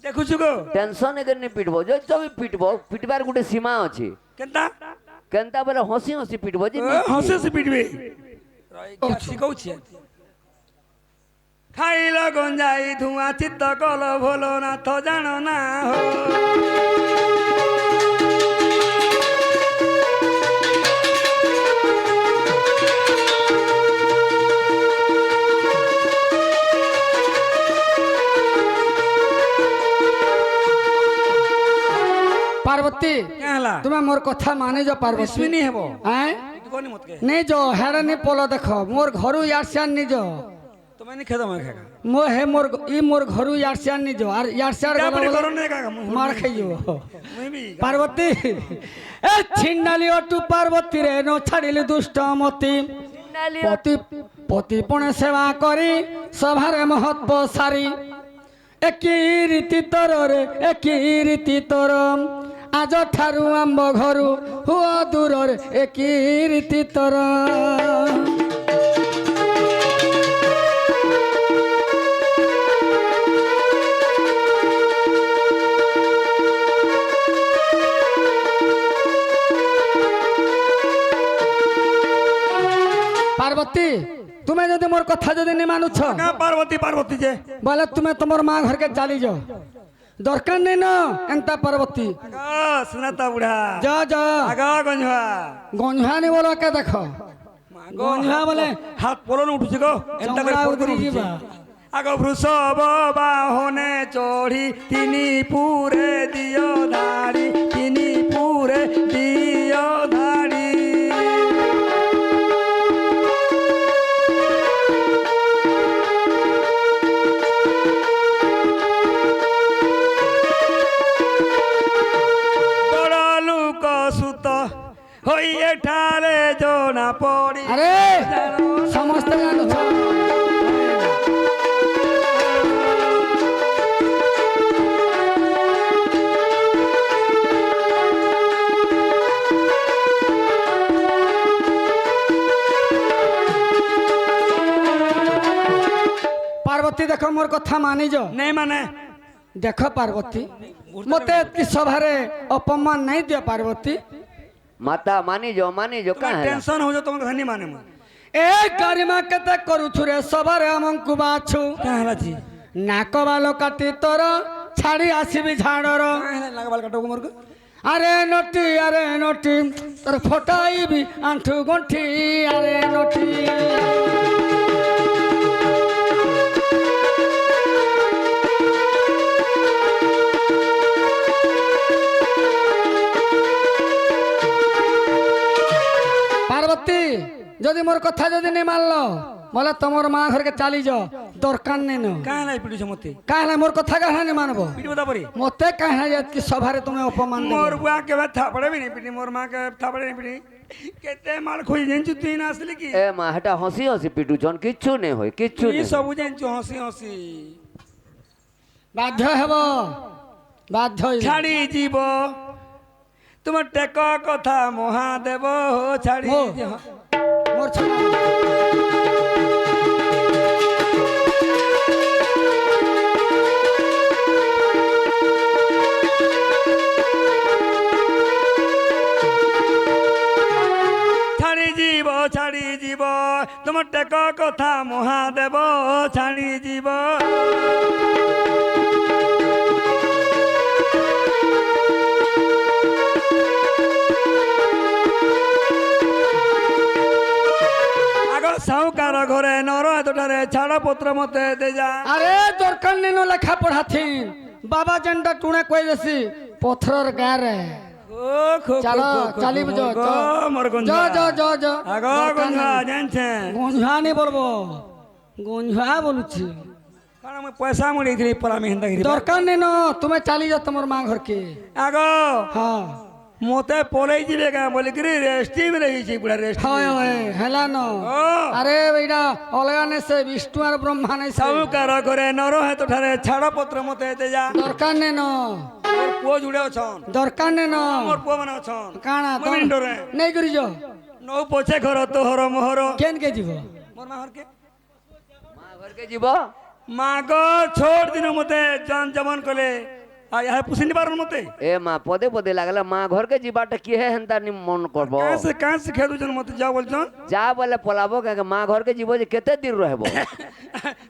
[SPEAKER 1] দেখুছু গো
[SPEAKER 2] টেনশন এদের নে পিটবো যে তুমি পিটবো পিটবার গোটে সীমা আছে
[SPEAKER 1] কেনতা
[SPEAKER 2] কেনতা বলে হসি হসি পিটবো যে
[SPEAKER 1] হসে হসে পিটবে শিখৌছি খাইল গঞ্জাই ধুয়া চিত্ত কল ভোলো নাথ জানো না হো
[SPEAKER 3] पार्वती
[SPEAKER 1] क्या हला
[SPEAKER 3] तुम्हें मोर कथा माने जो पार्वती
[SPEAKER 1] बिस्मिनी हेबो
[SPEAKER 3] हैं
[SPEAKER 1] कोनी मत के
[SPEAKER 3] नहीं जो हेरे नहीं पोलो देखो मोर घरू यार से नहीं जो
[SPEAKER 1] तो मैंने खेदा मैं खागा
[SPEAKER 3] मोर घरू यार से नहीं जो और यार से
[SPEAKER 1] क्या बड़े करो नहीं खागा
[SPEAKER 3] मार खाइयो
[SPEAKER 1] मैं भी
[SPEAKER 3] पार्वती ए छिन्नाली तू पार्वती रे नो छाड़िली दुष्ट मती पति पति पुणे सेवा करी सभारे महत्व सारी एकी रीति तोर रे एकी रीति तोर आज ठारू आंब घरू हुआ दूर रे एकी रीति तोर पार्वती तुम्हें जदि मोर कथा जदि नहीं मानुछ
[SPEAKER 1] का पार्वती पार्वती जे
[SPEAKER 3] बोले तुम्हें तुमर माँ घर के चली जाओ दरकार नहीं न एंता पार्वती
[SPEAKER 1] आगा सुनाता बुढ़ा
[SPEAKER 3] जा जा
[SPEAKER 1] आगा गंजवा
[SPEAKER 3] गंझा नहीं बोलो के देखो गंझा बोले
[SPEAKER 1] हाथ पोलो न उठुछ गो एंता
[SPEAKER 3] चमड़ा
[SPEAKER 1] कर
[SPEAKER 3] उतरी जीवा
[SPEAKER 1] आगो वृषभ बाहने चढ़ी तिनी पूरे दियो धाड़ी तिनी पूरे दियो धाड़ी होई एठारे जोना पड़ी
[SPEAKER 3] अरे समस्त जानुछ पार्वती देखो मोर कथा मानी जो
[SPEAKER 1] नहीं माने
[SPEAKER 3] देखो पार्वती मते इतनी सभारे अपमान नहीं दियो पार्वती
[SPEAKER 2] माता मानी जो का है
[SPEAKER 1] टेंशन हो जो तुम धनी माने मन
[SPEAKER 3] ए गरिमा केते करू छुरे सभारे हमंकु बाछु
[SPEAKER 1] क्या हला जी
[SPEAKER 3] नाक बाल काटी तोर छाड़ी आसीबी झाड़र
[SPEAKER 1] लगा बाल काटो मोर को
[SPEAKER 3] अरे नटी तोर फटाइबी आंठू गंठी अरे नटी पार्वती जदि मोर कथा जदि नहीं मानलो बोले तुमर माँ घर के चली जाओ दरकार नहीं न
[SPEAKER 1] क्या हला पिटू छमते
[SPEAKER 3] कहला मोर कथा कहला नहीं मानबो
[SPEAKER 1] पिटू बता परी
[SPEAKER 3] मते कहला जे कि सभारे तुम्हें अपमान
[SPEAKER 1] मोर बुआ के बाद थापड़े भी नहीं पिटी मोर मां के थापड़े नहीं पिटी केते माल खोई जेंचु तीन असली की
[SPEAKER 2] ए मा हटा हसी हसी पिटू जन किच्छु नहीं होय किच्छु
[SPEAKER 1] ये
[SPEAKER 2] नहीं
[SPEAKER 1] सब जेंचु हंसी हंसी
[SPEAKER 3] बाध्य हेबो बाध्य
[SPEAKER 1] छाड़ी जीव तुम टेक कथा महादेव छाड़ी
[SPEAKER 3] हो।
[SPEAKER 1] जीव।
[SPEAKER 3] मोर छुआ
[SPEAKER 1] छाड़ी जीव तुम टेक कथा महादेव छाड़ी जीव आग साहुकार घरे नर हाथटारे छाड़ पत्र मते दे जा
[SPEAKER 3] अरे दरकार नहीं न लेखा पढ़ाथी बाबा जेंटा टुणे कोई जैसी पत्थर गारे चलो चली जो
[SPEAKER 1] मोर
[SPEAKER 3] जो जो जो जो
[SPEAKER 1] आगो गंजा जानछे
[SPEAKER 3] गंझा नहीं बोलबो गंझा बोलुछि
[SPEAKER 1] कारण मैं पैसा मुड़ी पला में हिंदा
[SPEAKER 3] दरकार नहीं न तुम्हें चली जाओ तुमर माँ घर के
[SPEAKER 1] आगो
[SPEAKER 3] हाँ
[SPEAKER 1] मोते पलै जिबे का बोले कि रेस्टी में रही छी पूरा रेस्ट
[SPEAKER 3] हाय हाय हेला न अरे बेटा अलगा ने से विष्णु और ब्रह्मा ने से
[SPEAKER 1] साहुकार घरे नर हाथटारे छाड़ पत्र मते दे जा
[SPEAKER 3] दरकार नहीं न
[SPEAKER 1] मोर पुओ जुड़े अछन
[SPEAKER 3] दरकार नहीं न
[SPEAKER 1] मोर पुओ माने अछन
[SPEAKER 3] काना
[SPEAKER 1] मैं भी डरे
[SPEAKER 3] नहीं करी जो
[SPEAKER 1] नौ पोछे घर तोहर मोहर
[SPEAKER 3] केन के जीवो
[SPEAKER 1] मोर माहर के
[SPEAKER 2] माँ घर के जीवो
[SPEAKER 1] मागो छोड़ दिन मते जान जमन कले आ यह पुसिन बारन मते
[SPEAKER 2] ए माँ पदे पदे लागला माँ घर के जीवाटा की है हेंता नि मन करबो
[SPEAKER 1] कहां से खेदु जन मते जा बोल जन
[SPEAKER 2] जा बोले पलाबो के माँ घर के जीवो जे केते दिन रहबो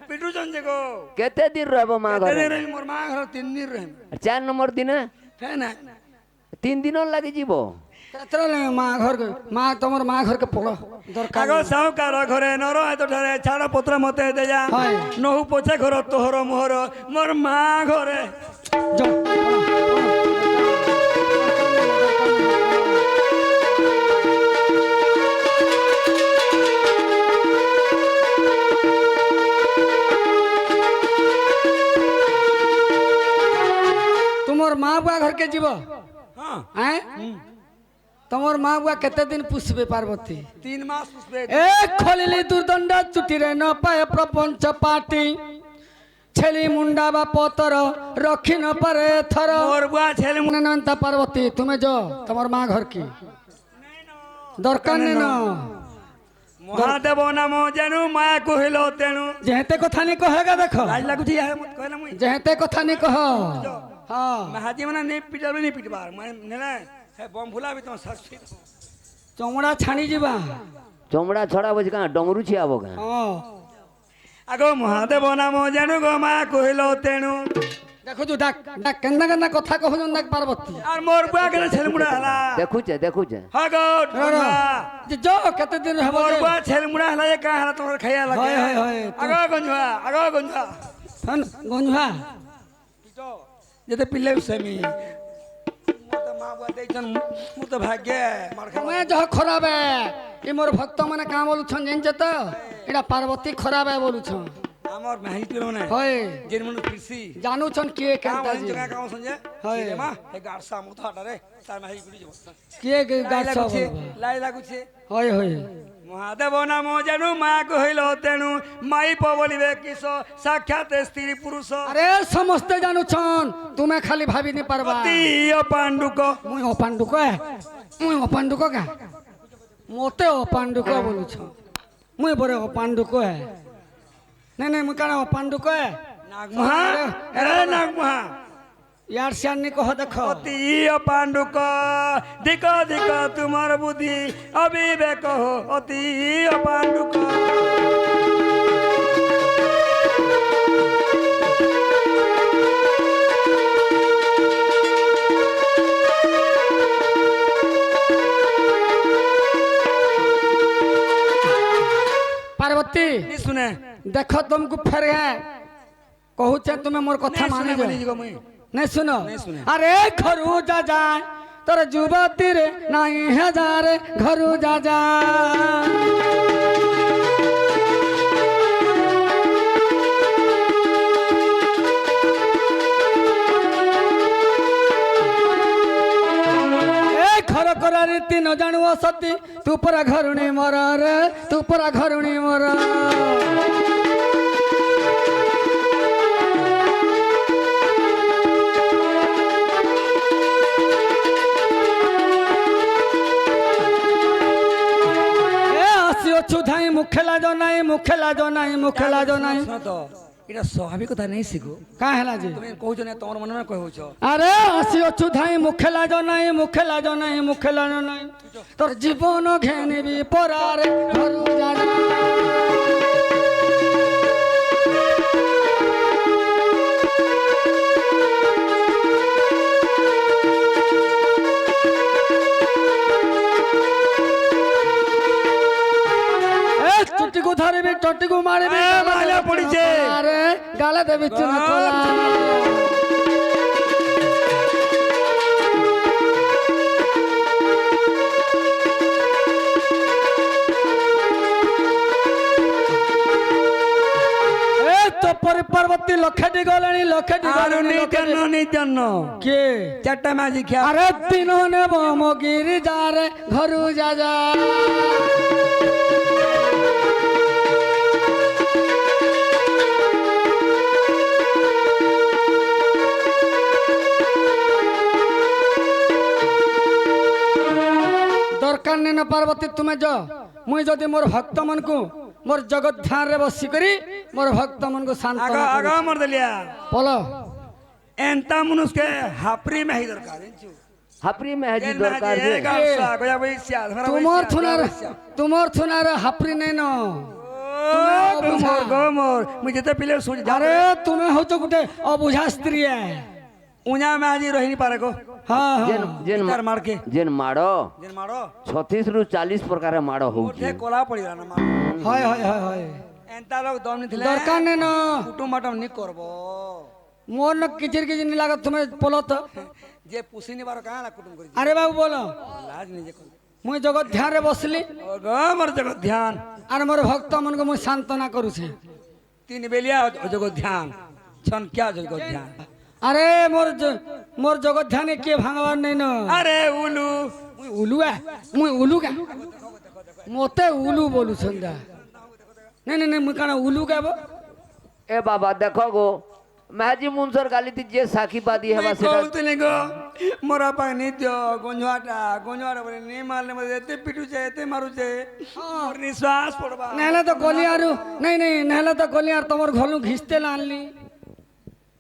[SPEAKER 1] पिटू जन जेगो
[SPEAKER 2] केते दिन रहबो माँ घर
[SPEAKER 1] तेरे रही मोर मां घर 3 दिन रहे
[SPEAKER 2] 4 नंबर दिन
[SPEAKER 1] है ना
[SPEAKER 2] 3 दिन लगे जीवो
[SPEAKER 3] कतरा ले माँ घर के माँ तुमर माँ घर के पड़ो दरकार
[SPEAKER 1] आगो साहुकार घरे नर हाथटारे छाड़ पत्र मते दे जा
[SPEAKER 3] हाय।
[SPEAKER 1] नहु पोछे घर तोहर मोहर मोर मां घरे
[SPEAKER 3] जो ঘরকে যাব
[SPEAKER 1] হ্যাঁ
[SPEAKER 3] হ্যাঁ তোমার মা বুয়া কেতে দিন পুষবে পার্বতী
[SPEAKER 1] 3 মাস পুষবে
[SPEAKER 3] এ খলিলি দুর্দণ্ড চুটিরে ন পায় প্রপঞ্চ পাটি ছেলি মুন্ডা বা পতর রক্ষি ন পারে থর
[SPEAKER 1] মোর বুয়া ছেলে
[SPEAKER 3] মনে নন্তা পার্বতী তুমি যাও তোমার মা ঘর কি দরকার নেই না
[SPEAKER 1] মহাদেব নাম জানু মায়া কহিল তেণু
[SPEAKER 3] যেহেতে কথা নি কহেগা দেখো
[SPEAKER 1] লাজ লাগুছি ইয়ার মত কইলা মুই
[SPEAKER 3] যেহেতে কথা নি কহ হ্যাঁ
[SPEAKER 1] মাহাজি মানে নে পিটাবে নি পিটবার মানে নেলা হে বম ফুলাবি তো শাস্তি
[SPEAKER 3] চমড়া ছানি ଯିବା
[SPEAKER 2] চমড়া ছড়া বলছি কাঁ ডমরু ছিয়াব কাঁ
[SPEAKER 3] ହଁ
[SPEAKER 1] আগো মহাদেব নাম জানু গো মায়া কহিল তেণু
[SPEAKER 3] ଦେଖୁଛୁ ଡାକ ଡାକ କେନ୍ତା କେନ୍ତା କଥା କହୁଛନ୍ ଡାକ ପାର୍ବତୀ
[SPEAKER 1] আর মোর বুয়া কেন ছেলে মুড়া হলা
[SPEAKER 2] দেখুছে দেখুছে
[SPEAKER 1] আগো
[SPEAKER 3] ଯେ ଯ କେତେ ଦିନ ହେବ
[SPEAKER 1] মোর
[SPEAKER 3] ଯେ
[SPEAKER 1] বুয়া ছেলে মুড়া হলা যে কা হলা তোমার খাইয়া লাগে
[SPEAKER 3] হয়, হয়, হয়।
[SPEAKER 1] আগো গঞ্জা
[SPEAKER 3] ଗଞ୍ଜୁଆ
[SPEAKER 1] যেতে পিলে সেমি মত মা বুয়া দেইছন মু তো ভাগ্য মার খাবা
[SPEAKER 3] ତମେ ଯହ ଖରାପ ଏ ମୋର ଭକ୍ତ ମାନେ କାଁ ବୋଲୁଛନ୍ ଜାଣିଛ ତ ଏଇଟା ପାର୍ବତୀ ଖରାପ ବୋଲୁଛନ୍
[SPEAKER 1] আমার মাহি তুলো না
[SPEAKER 3] হয়
[SPEAKER 1] যে মন কৃষি
[SPEAKER 3] ଜାଣୁଛନ୍ କିଏ
[SPEAKER 1] কাম
[SPEAKER 3] କେନ୍ତା
[SPEAKER 1] হইছে কা কাম সঞ্জে
[SPEAKER 3] হয়।
[SPEAKER 1] রে মা হে গাড়সা মু তো হাটারে তার মাহি গুড়ি যাব
[SPEAKER 3] କିଏ ଗାଛ
[SPEAKER 1] লাই লাগুছে
[SPEAKER 3] হয় হয়
[SPEAKER 1] মহাদেব নাম জানু মা কহিল তেণু মাই পবলিবে কিস সাক্ষাৎ স্ত্রী পুরুষ
[SPEAKER 3] আরে ସମସ୍ତେ ଜାଣୁଛନ୍ ତୁମେ ଖାଲି ଭାବି ନି ପାରବା
[SPEAKER 1] অতি পাণ্ডুক
[SPEAKER 3] ମୁଇଁ ଅପାଣ୍ଡୁକ କା ମତେ ଅପାଣ୍ଡୁକ ବୋଲୁଛ ମୁଇଁ ବରେ ଅପାଣ୍ଡୁକ ନାଇଁ ନାଇଁ ମୁଇଁ କାଣା ଅପାଣ୍ଡୁକ
[SPEAKER 1] নাগমহা এ নাগমহা
[SPEAKER 3] ইয়ার সিয়ার নি কহ দেখ
[SPEAKER 1] অতি পাণ্ডুক দিক দিক তোমার বুদ্ধি অবিবেক অতি পাণ্ডুক
[SPEAKER 3] পার্বতী
[SPEAKER 1] শুনে
[SPEAKER 3] দেখ তুমକୁ ফের কহুছে তুমি মোর কথা মানি যাও नहीं सुनो
[SPEAKER 1] सुने।
[SPEAKER 3] अरे घरू जा जा तोर जुवती रे नहीं है जा रे घरू जा जा ए घर करा रीति न जानू सती तू परा घरुणी मोर रे तू परा घरुणी मोर ধাই মুখে লাজ নাই মুখে লাজ নাই মুখে লাজ নাই
[SPEAKER 1] শুনো তো এটা স্বাভাবিক কথা নেই শিখো
[SPEAKER 3] কা হেলা যে
[SPEAKER 1] তুমি কହୁଛ না তোমার মনে মনে কହୁଛ
[SPEAKER 3] আরে আসি অছু ধাই মুখে লাজ নাই মুখে লাজ নাই মুখে লাজ নাই তোর জীবন ঘেনিবি পরারে ঘরু জানা চুটিকু ধরিবি চটিকু মারিবি
[SPEAKER 1] মালা পড়িছে
[SPEAKER 3] আরে গালে দেবি চুনা কলা এ তো পার্বতী লক্ষাটি গলেনি লক্ষাটি গলেনি
[SPEAKER 1] নিজন্য
[SPEAKER 3] কে
[SPEAKER 1] চারটা মাঝি খেয়া
[SPEAKER 3] আরে দিন নেব মগিরি যারে ঘরু যা যা দরকার নেই না পার্বতী তুমি যাও মুই যদি মোর ভক্ত মনকু মোর জগৎ ধ্যান রে বসি করি মোর ভক্ত মনকু শান্ত
[SPEAKER 1] আগা আগা মর দেলিয়া
[SPEAKER 3] বলো
[SPEAKER 1] এন্তা মনুষ্কে হাপরি মাহি দরকার জানছু
[SPEAKER 2] হাপরি মেহাজি দরকার যে
[SPEAKER 1] গাছা গয়া বইছিয়া
[SPEAKER 3] তোমার থুনার হাপরি নেই ন
[SPEAKER 1] গোমর মুই যেতে পিলে শুনি
[SPEAKER 3] আরে তুমি হচ্ছ গোটে অবুঝা স্ত্রী
[SPEAKER 1] উñা মাঝি রহিনি পারে গো
[SPEAKER 3] হ্যাঁ
[SPEAKER 2] যেন যেন
[SPEAKER 1] তার মারকে
[SPEAKER 2] যেন মাড়
[SPEAKER 1] যেন মারো
[SPEAKER 2] 36 রু 40 প্রকারে মাড়
[SPEAKER 1] ওঠে
[SPEAKER 2] হউছে
[SPEAKER 1] কোলা পড়িলা না মার
[SPEAKER 3] হয় হয় হয় হয়
[SPEAKER 1] এন্তা লোক দম নি থিলে
[SPEAKER 3] দরকার নেই ন
[SPEAKER 1] কুটুম মাটম নি করব
[SPEAKER 3] মোর ন কিচির কিচির নি লাগত তুমি বলো তো
[SPEAKER 1] যে পুষিনি বার কালা কুটুম করি
[SPEAKER 3] আরে বাবু বলো
[SPEAKER 1] লাজ নিজে কর
[SPEAKER 3] মুই জগৎ ধ্যান রে বসলি
[SPEAKER 1] ও গো মর জগৎ ধ্যান
[SPEAKER 3] আর মোর ভক্ত মনকে মুই সান্তনা করুছে
[SPEAKER 1] তিন বেলিয়া জগৎ ধ্যান ছন क्या জগৎ ধ্যান
[SPEAKER 3] আরে মোর মোর জগৎ ধ্যানে কে ভাঙবার নেই না
[SPEAKER 1] আরে উলু
[SPEAKER 3] মুই উলুয়া মুই উলু কা মতে উলু বলু সন্ধ্যা নাই নাই নাই মুই কানা উলু গাব
[SPEAKER 2] এ বাবা দেখো গো মাঝি মুনসর গালিতে যে সাক্ষী বাদী হেবা সেটা
[SPEAKER 1] কৌতলি গো মোরা পাক নিত্য গঞ্জুয়াটা বলে নি মারলে মধ্যে এতে পিটুছে এতে মারুছে মোর নিশ্বাস পড়বা
[SPEAKER 3] নহলে তো গলিয়ারু নাই নাই নহলে তো গলিয়ার তোমার ঘরু ঘিসতে না আনলি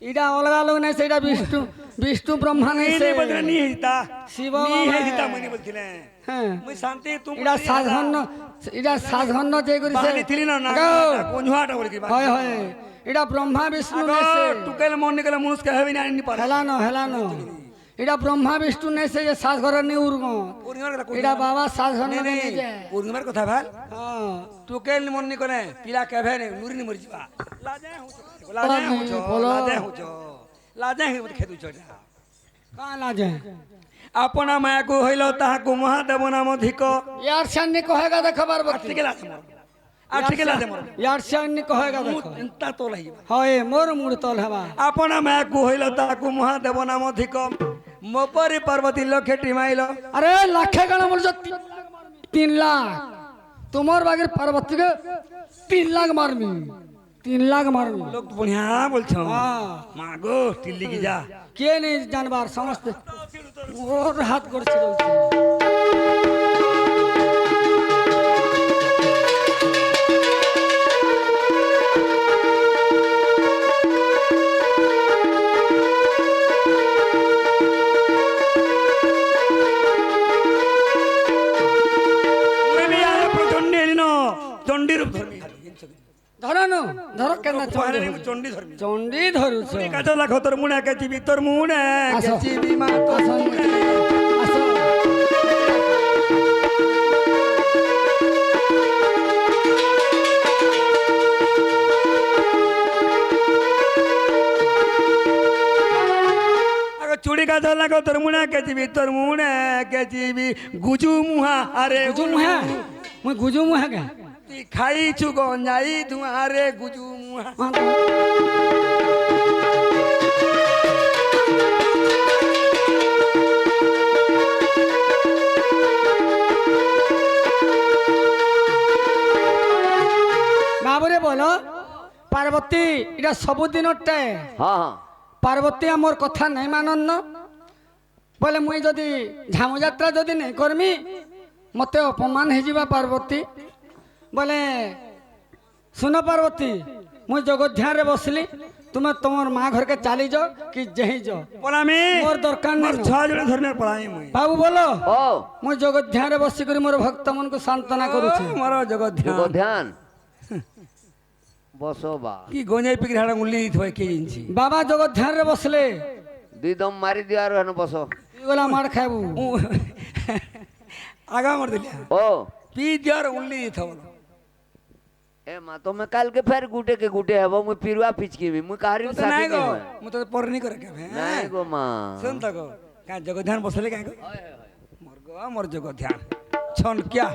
[SPEAKER 3] ইডা অলগা লোক নাই সেটা বিষ্ণু বিষ্ণু ব্রহ্মা নাই সে
[SPEAKER 1] বলছিলেন নি হিতা
[SPEAKER 3] শিব
[SPEAKER 1] নি
[SPEAKER 3] বাবা।
[SPEAKER 1] হিতা মনি বলছিলেন
[SPEAKER 3] হ্যাঁ
[SPEAKER 1] মুই শান্তি তুমি
[SPEAKER 3] ইডা সাধন্য ইডা সাধন্য যে করিছে
[SPEAKER 1] বাহানি থিলি না গঞ্জুয়াটা বলে কি
[SPEAKER 3] হয় হয় ইডা ব্রহ্মা বিষ্ণু নাই সে
[SPEAKER 1] টুকেল মন নিকলে মুনুষকে হবে না নি পারে
[SPEAKER 3] হেলানো হেলানো এটা ব্রহ্মা বিষ্ণু নেই সে যে শ্বাস ঘর নিয়ে উড়গ এটা বাবা শ্বাস ঘর নিয়ে যায়
[SPEAKER 1] পূর্ণিমার কথা ভাল
[SPEAKER 3] হ্যাঁ
[SPEAKER 1] টুকেল মন নিকলে পিলা কেভে নে নুরি নি মরি ଯିବା লাজে হুছ লাজে হি খেদু চড়া
[SPEAKER 3] কাঁ লাজে
[SPEAKER 1] আপনা মায়াকু হইল তাহাকু মহাদেব নাম ধিক
[SPEAKER 3] यार शान्नी कहेगा देखो बार बत्ती
[SPEAKER 1] আটকে লাজে মর আটকে লাজে মর
[SPEAKER 3] यार शान्नी कहेगा
[SPEAKER 1] মু
[SPEAKER 3] देखो
[SPEAKER 1] চিন্তা তো লাগি
[SPEAKER 3] হয় মোর মুড় তল হবা
[SPEAKER 1] আপনা মায়াকু হইল তাহাকু মহাদেব নাম ধিক মোপরি পার্বতী লক্ষে টিমাইল
[SPEAKER 3] अरे लाखे गाना बोल 3 लाख তোমার বাগের পার্বতী के 3 लाख मारमी 3 लाख मारमी
[SPEAKER 1] লোক বঢ়িয়া বলছ
[SPEAKER 3] হ্যাঁ
[SPEAKER 1] মা গো টিল্লি কি যা
[SPEAKER 3] কে নেই জানবার সমস্ত ওর হাত করছিল
[SPEAKER 1] তুমি আরে প্রচন্ডী এলিন চণ্ডী রূপ ধর্মী
[SPEAKER 3] ধরানো ধর কেন
[SPEAKER 1] পাহাড়ে চণ্ডী ধর্মী
[SPEAKER 3] চন্ডি ধরুছ
[SPEAKER 1] কাজ লাখ তোর মুড়ে কেচিবি তোর মুড়ে
[SPEAKER 3] আসো।
[SPEAKER 1] কেচিবি মা তোর
[SPEAKER 3] আসো।
[SPEAKER 1] মুড়ে
[SPEAKER 3] আসো।
[SPEAKER 1] আগে চুড়ি কাজ লাখ তোর মুড়ে কেচিবি তোর মুড়ে কেচিবি গুজু মুহা আরে
[SPEAKER 3] গুজু মুহে মই গুজু মুহে কে
[SPEAKER 1] তুই খাইছু গঞ্জাই ধুয়ারে গুজু মুহা
[SPEAKER 3] বাবুরে বলো পার্বতী এটা ସବୁଦିନଟେ
[SPEAKER 2] হ্যাঁ হ্যাঁ
[SPEAKER 3] পার্বতী আমার কথা নাই মানন বলে মুই যদি ঝামু যাত্রা যদি নাই করমি মতে অপমান হয়ে যাবা পার্বতী বলে শুন পার্বতী মুই জগধ্যানে বসলি তুমি তোমার মা ঘরকে চালি যাও কি যেহি যাও
[SPEAKER 1] পলামি
[SPEAKER 3] মোর দরকার
[SPEAKER 1] মোর
[SPEAKER 3] নেই
[SPEAKER 1] ছয় জনে ধর্মের পলামি মুই
[SPEAKER 3] বাবু বলো
[SPEAKER 2] ও
[SPEAKER 3] মুই জগধ্যানে বসি করে মোর ভক্ত মনকু সান্ত্বনা করুছি
[SPEAKER 1] মোর জগৎ
[SPEAKER 2] যুগ
[SPEAKER 1] ধ্যান
[SPEAKER 2] ধ্যান বসো বা
[SPEAKER 1] কি গঞ্জাই পিকরি হাড়া গুলি থই কে জিনছি
[SPEAKER 3] বাবা জগধ্যানে বসলে
[SPEAKER 2] দুই দম মারি দিও আর হেন বসো
[SPEAKER 3] এগুলা মার খাইবু
[SPEAKER 1] আগা মর দিলিয়া
[SPEAKER 2] ও
[SPEAKER 1] পি দিয়ার উল্লি থব
[SPEAKER 2] এ মা তুমি কালকে ফের গুটে के গুটে হবো মুই পিরুয়া পিচকিবি মুই কাহারি
[SPEAKER 1] তো নাই
[SPEAKER 2] সাথে
[SPEAKER 1] গো
[SPEAKER 2] নাই
[SPEAKER 1] মু তো পরনি করে কে
[SPEAKER 2] নাই গো মা
[SPEAKER 1] শুন তো গো কা জগৎ ধ্যান বসলে কা গো মোর গো মোর জগৎ ধ্যান ছনকিয়া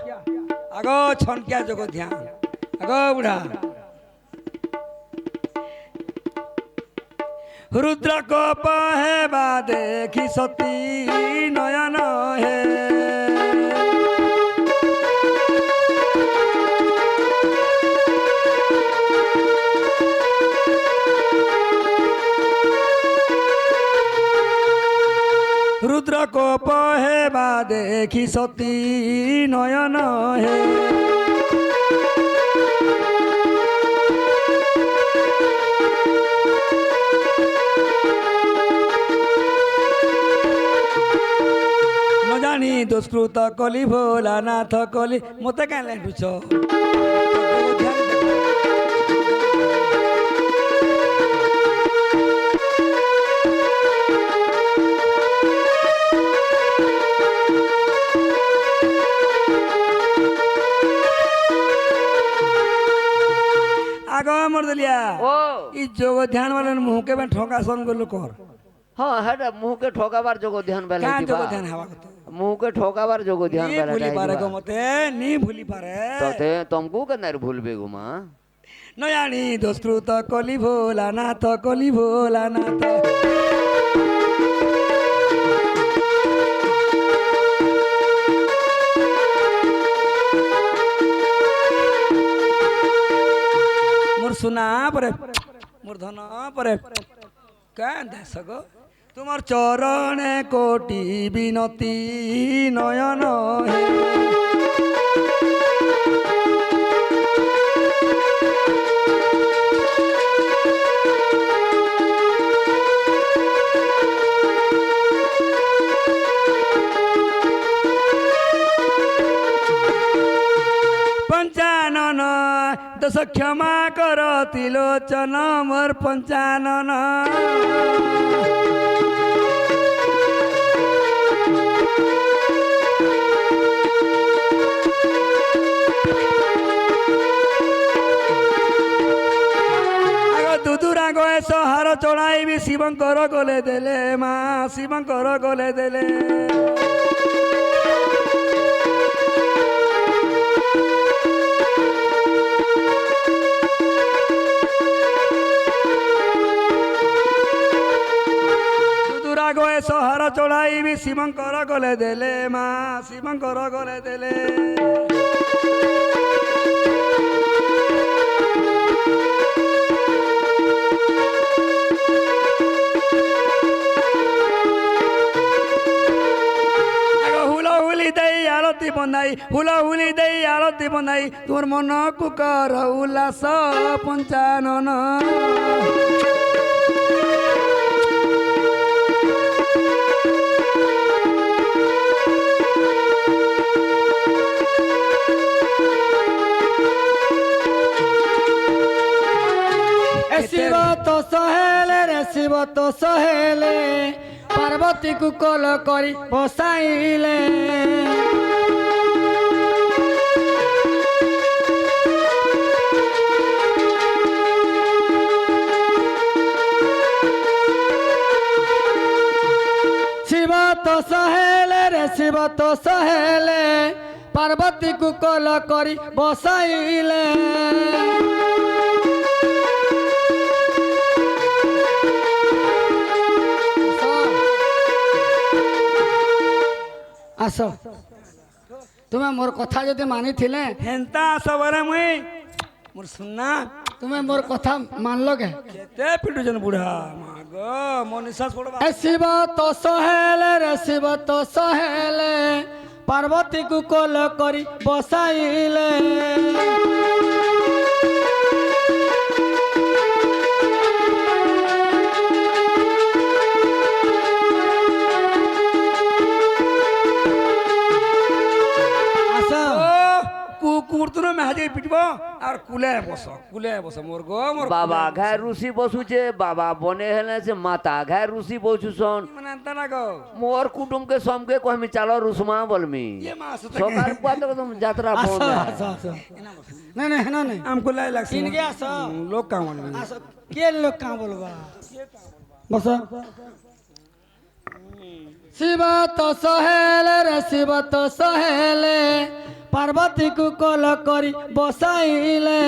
[SPEAKER 1] আগো ছনকিয়া জগৎ ধ্যান আগো বুড়া রুদ্র কপ হে বা দেখি সতী নয়ন হে রুদ্র কোপ হে বা দেখি সতী নয়ন হে ন জানি দুষ্কৃত কলি ভোলা নাথ কলি মতে কেন লেটুছ আগ মর দিলিয়া
[SPEAKER 2] ও
[SPEAKER 1] ই যোগ ধ্যান মানে মুহকে বে ঠকাসন গলো কর
[SPEAKER 2] হ্যাঁ হেটা মুহকে ঠকাবার যোগ ধ্যান বেলা
[SPEAKER 1] কাঁ যোগ
[SPEAKER 2] দিবা
[SPEAKER 1] ধ্যান হওয়া কথা
[SPEAKER 2] মুহকে ঠকাবার যোগ ধ্যান
[SPEAKER 1] নি
[SPEAKER 2] বেলা
[SPEAKER 1] ভুলি পারে গো মতে নি ভুলি পারে
[SPEAKER 2] ততে তমকু কেনার ভুলবে গো মা
[SPEAKER 1] নয়ানি দুষ্কৃত কলি ভোলা নাথ কলি ভোলা নাথ সুনা পরে মোর ধন পরে কেন দেশ গো তোমার চরণে কোটি বিনতি নয়ন হে পঞ্চানন দশ ক্ষমা কর তিলোচন মোর পঞ্চানন দুদুরা গয়ে সহার চড়াইবি শিবঙ্কর গলে দেলে মা শিবঙ্কর গলে দেলে গয়ে সহার চড়াইবি শিবঙ্কর গলে দেলে মা শিবঙ্কর গলে দেলে হুলি দেই আরতি বনাই হুলি দেই আরতি বনাই তোর মন কুকর উল্লাস পঞ্চানন
[SPEAKER 3] শিব তো সহেলে রে শিব তো সহেলে পার্বতী কুকল করি বসাইলে শিব তো সহেলে রে শিব তো সহেলে পার্বতী কুকল করি বসাইলে আস তুমি মোর কথা যদি মানিছিলে
[SPEAKER 1] হেন্তা সবরে মুই মোর সুনা
[SPEAKER 3] তুমি মোর কথা মানলো কে
[SPEAKER 1] কেতে পিটুছেন বুড়া মা গো মন নিশ্বাস পড়বা
[SPEAKER 3] এ শিব তো সহেলে রে শিব তো সহেলে পার্বতী কুকল করি বসাইলে
[SPEAKER 1] কুকুরতুনো মেহাজে পিটব আর কুলে বস মোর গো মোর
[SPEAKER 2] বাবা ঘায় রুষি বসুছে বাবা বনে হেলে সে মাতা ঘায় রুষি বসুছন
[SPEAKER 1] মানে আনতা না গো
[SPEAKER 2] মোর কুটুমকে সমকে কহমি চালো রুসমা বলমি
[SPEAKER 1] ये मास
[SPEAKER 2] সকাল পাতে তুমি যাত্রা বন্ধ
[SPEAKER 3] না না না না
[SPEAKER 1] हमको लाई लागছে
[SPEAKER 3] इनके आसो
[SPEAKER 1] लोग काम वाले
[SPEAKER 3] आसो के लोग का बोलबा बस शिव तो सहेले रे शिव तो सहेले पार्वती कुकल करी बसाइले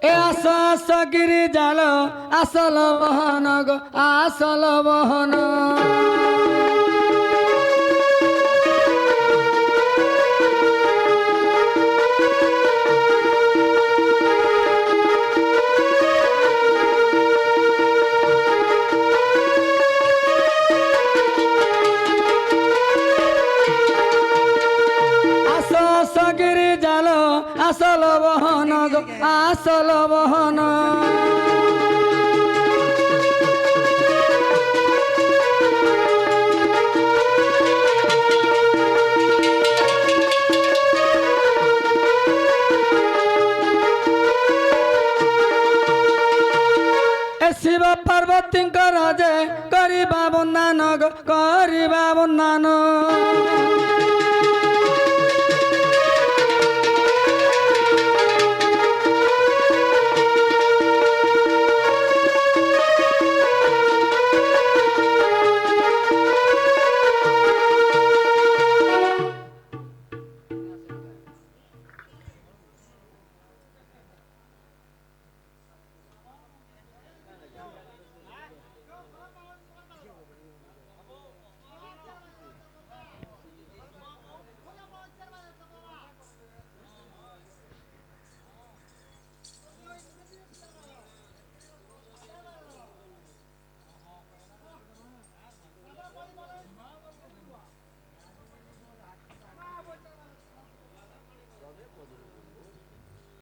[SPEAKER 3] এ আসো আসো গিরি জাল আসল বহন গো আসল বহন আসো আসো গিরি জাল আসল বহন গো আসল বহন শিব পার্বতীঙ্কর যে করিবা বন্দান গো করিবা বন্দান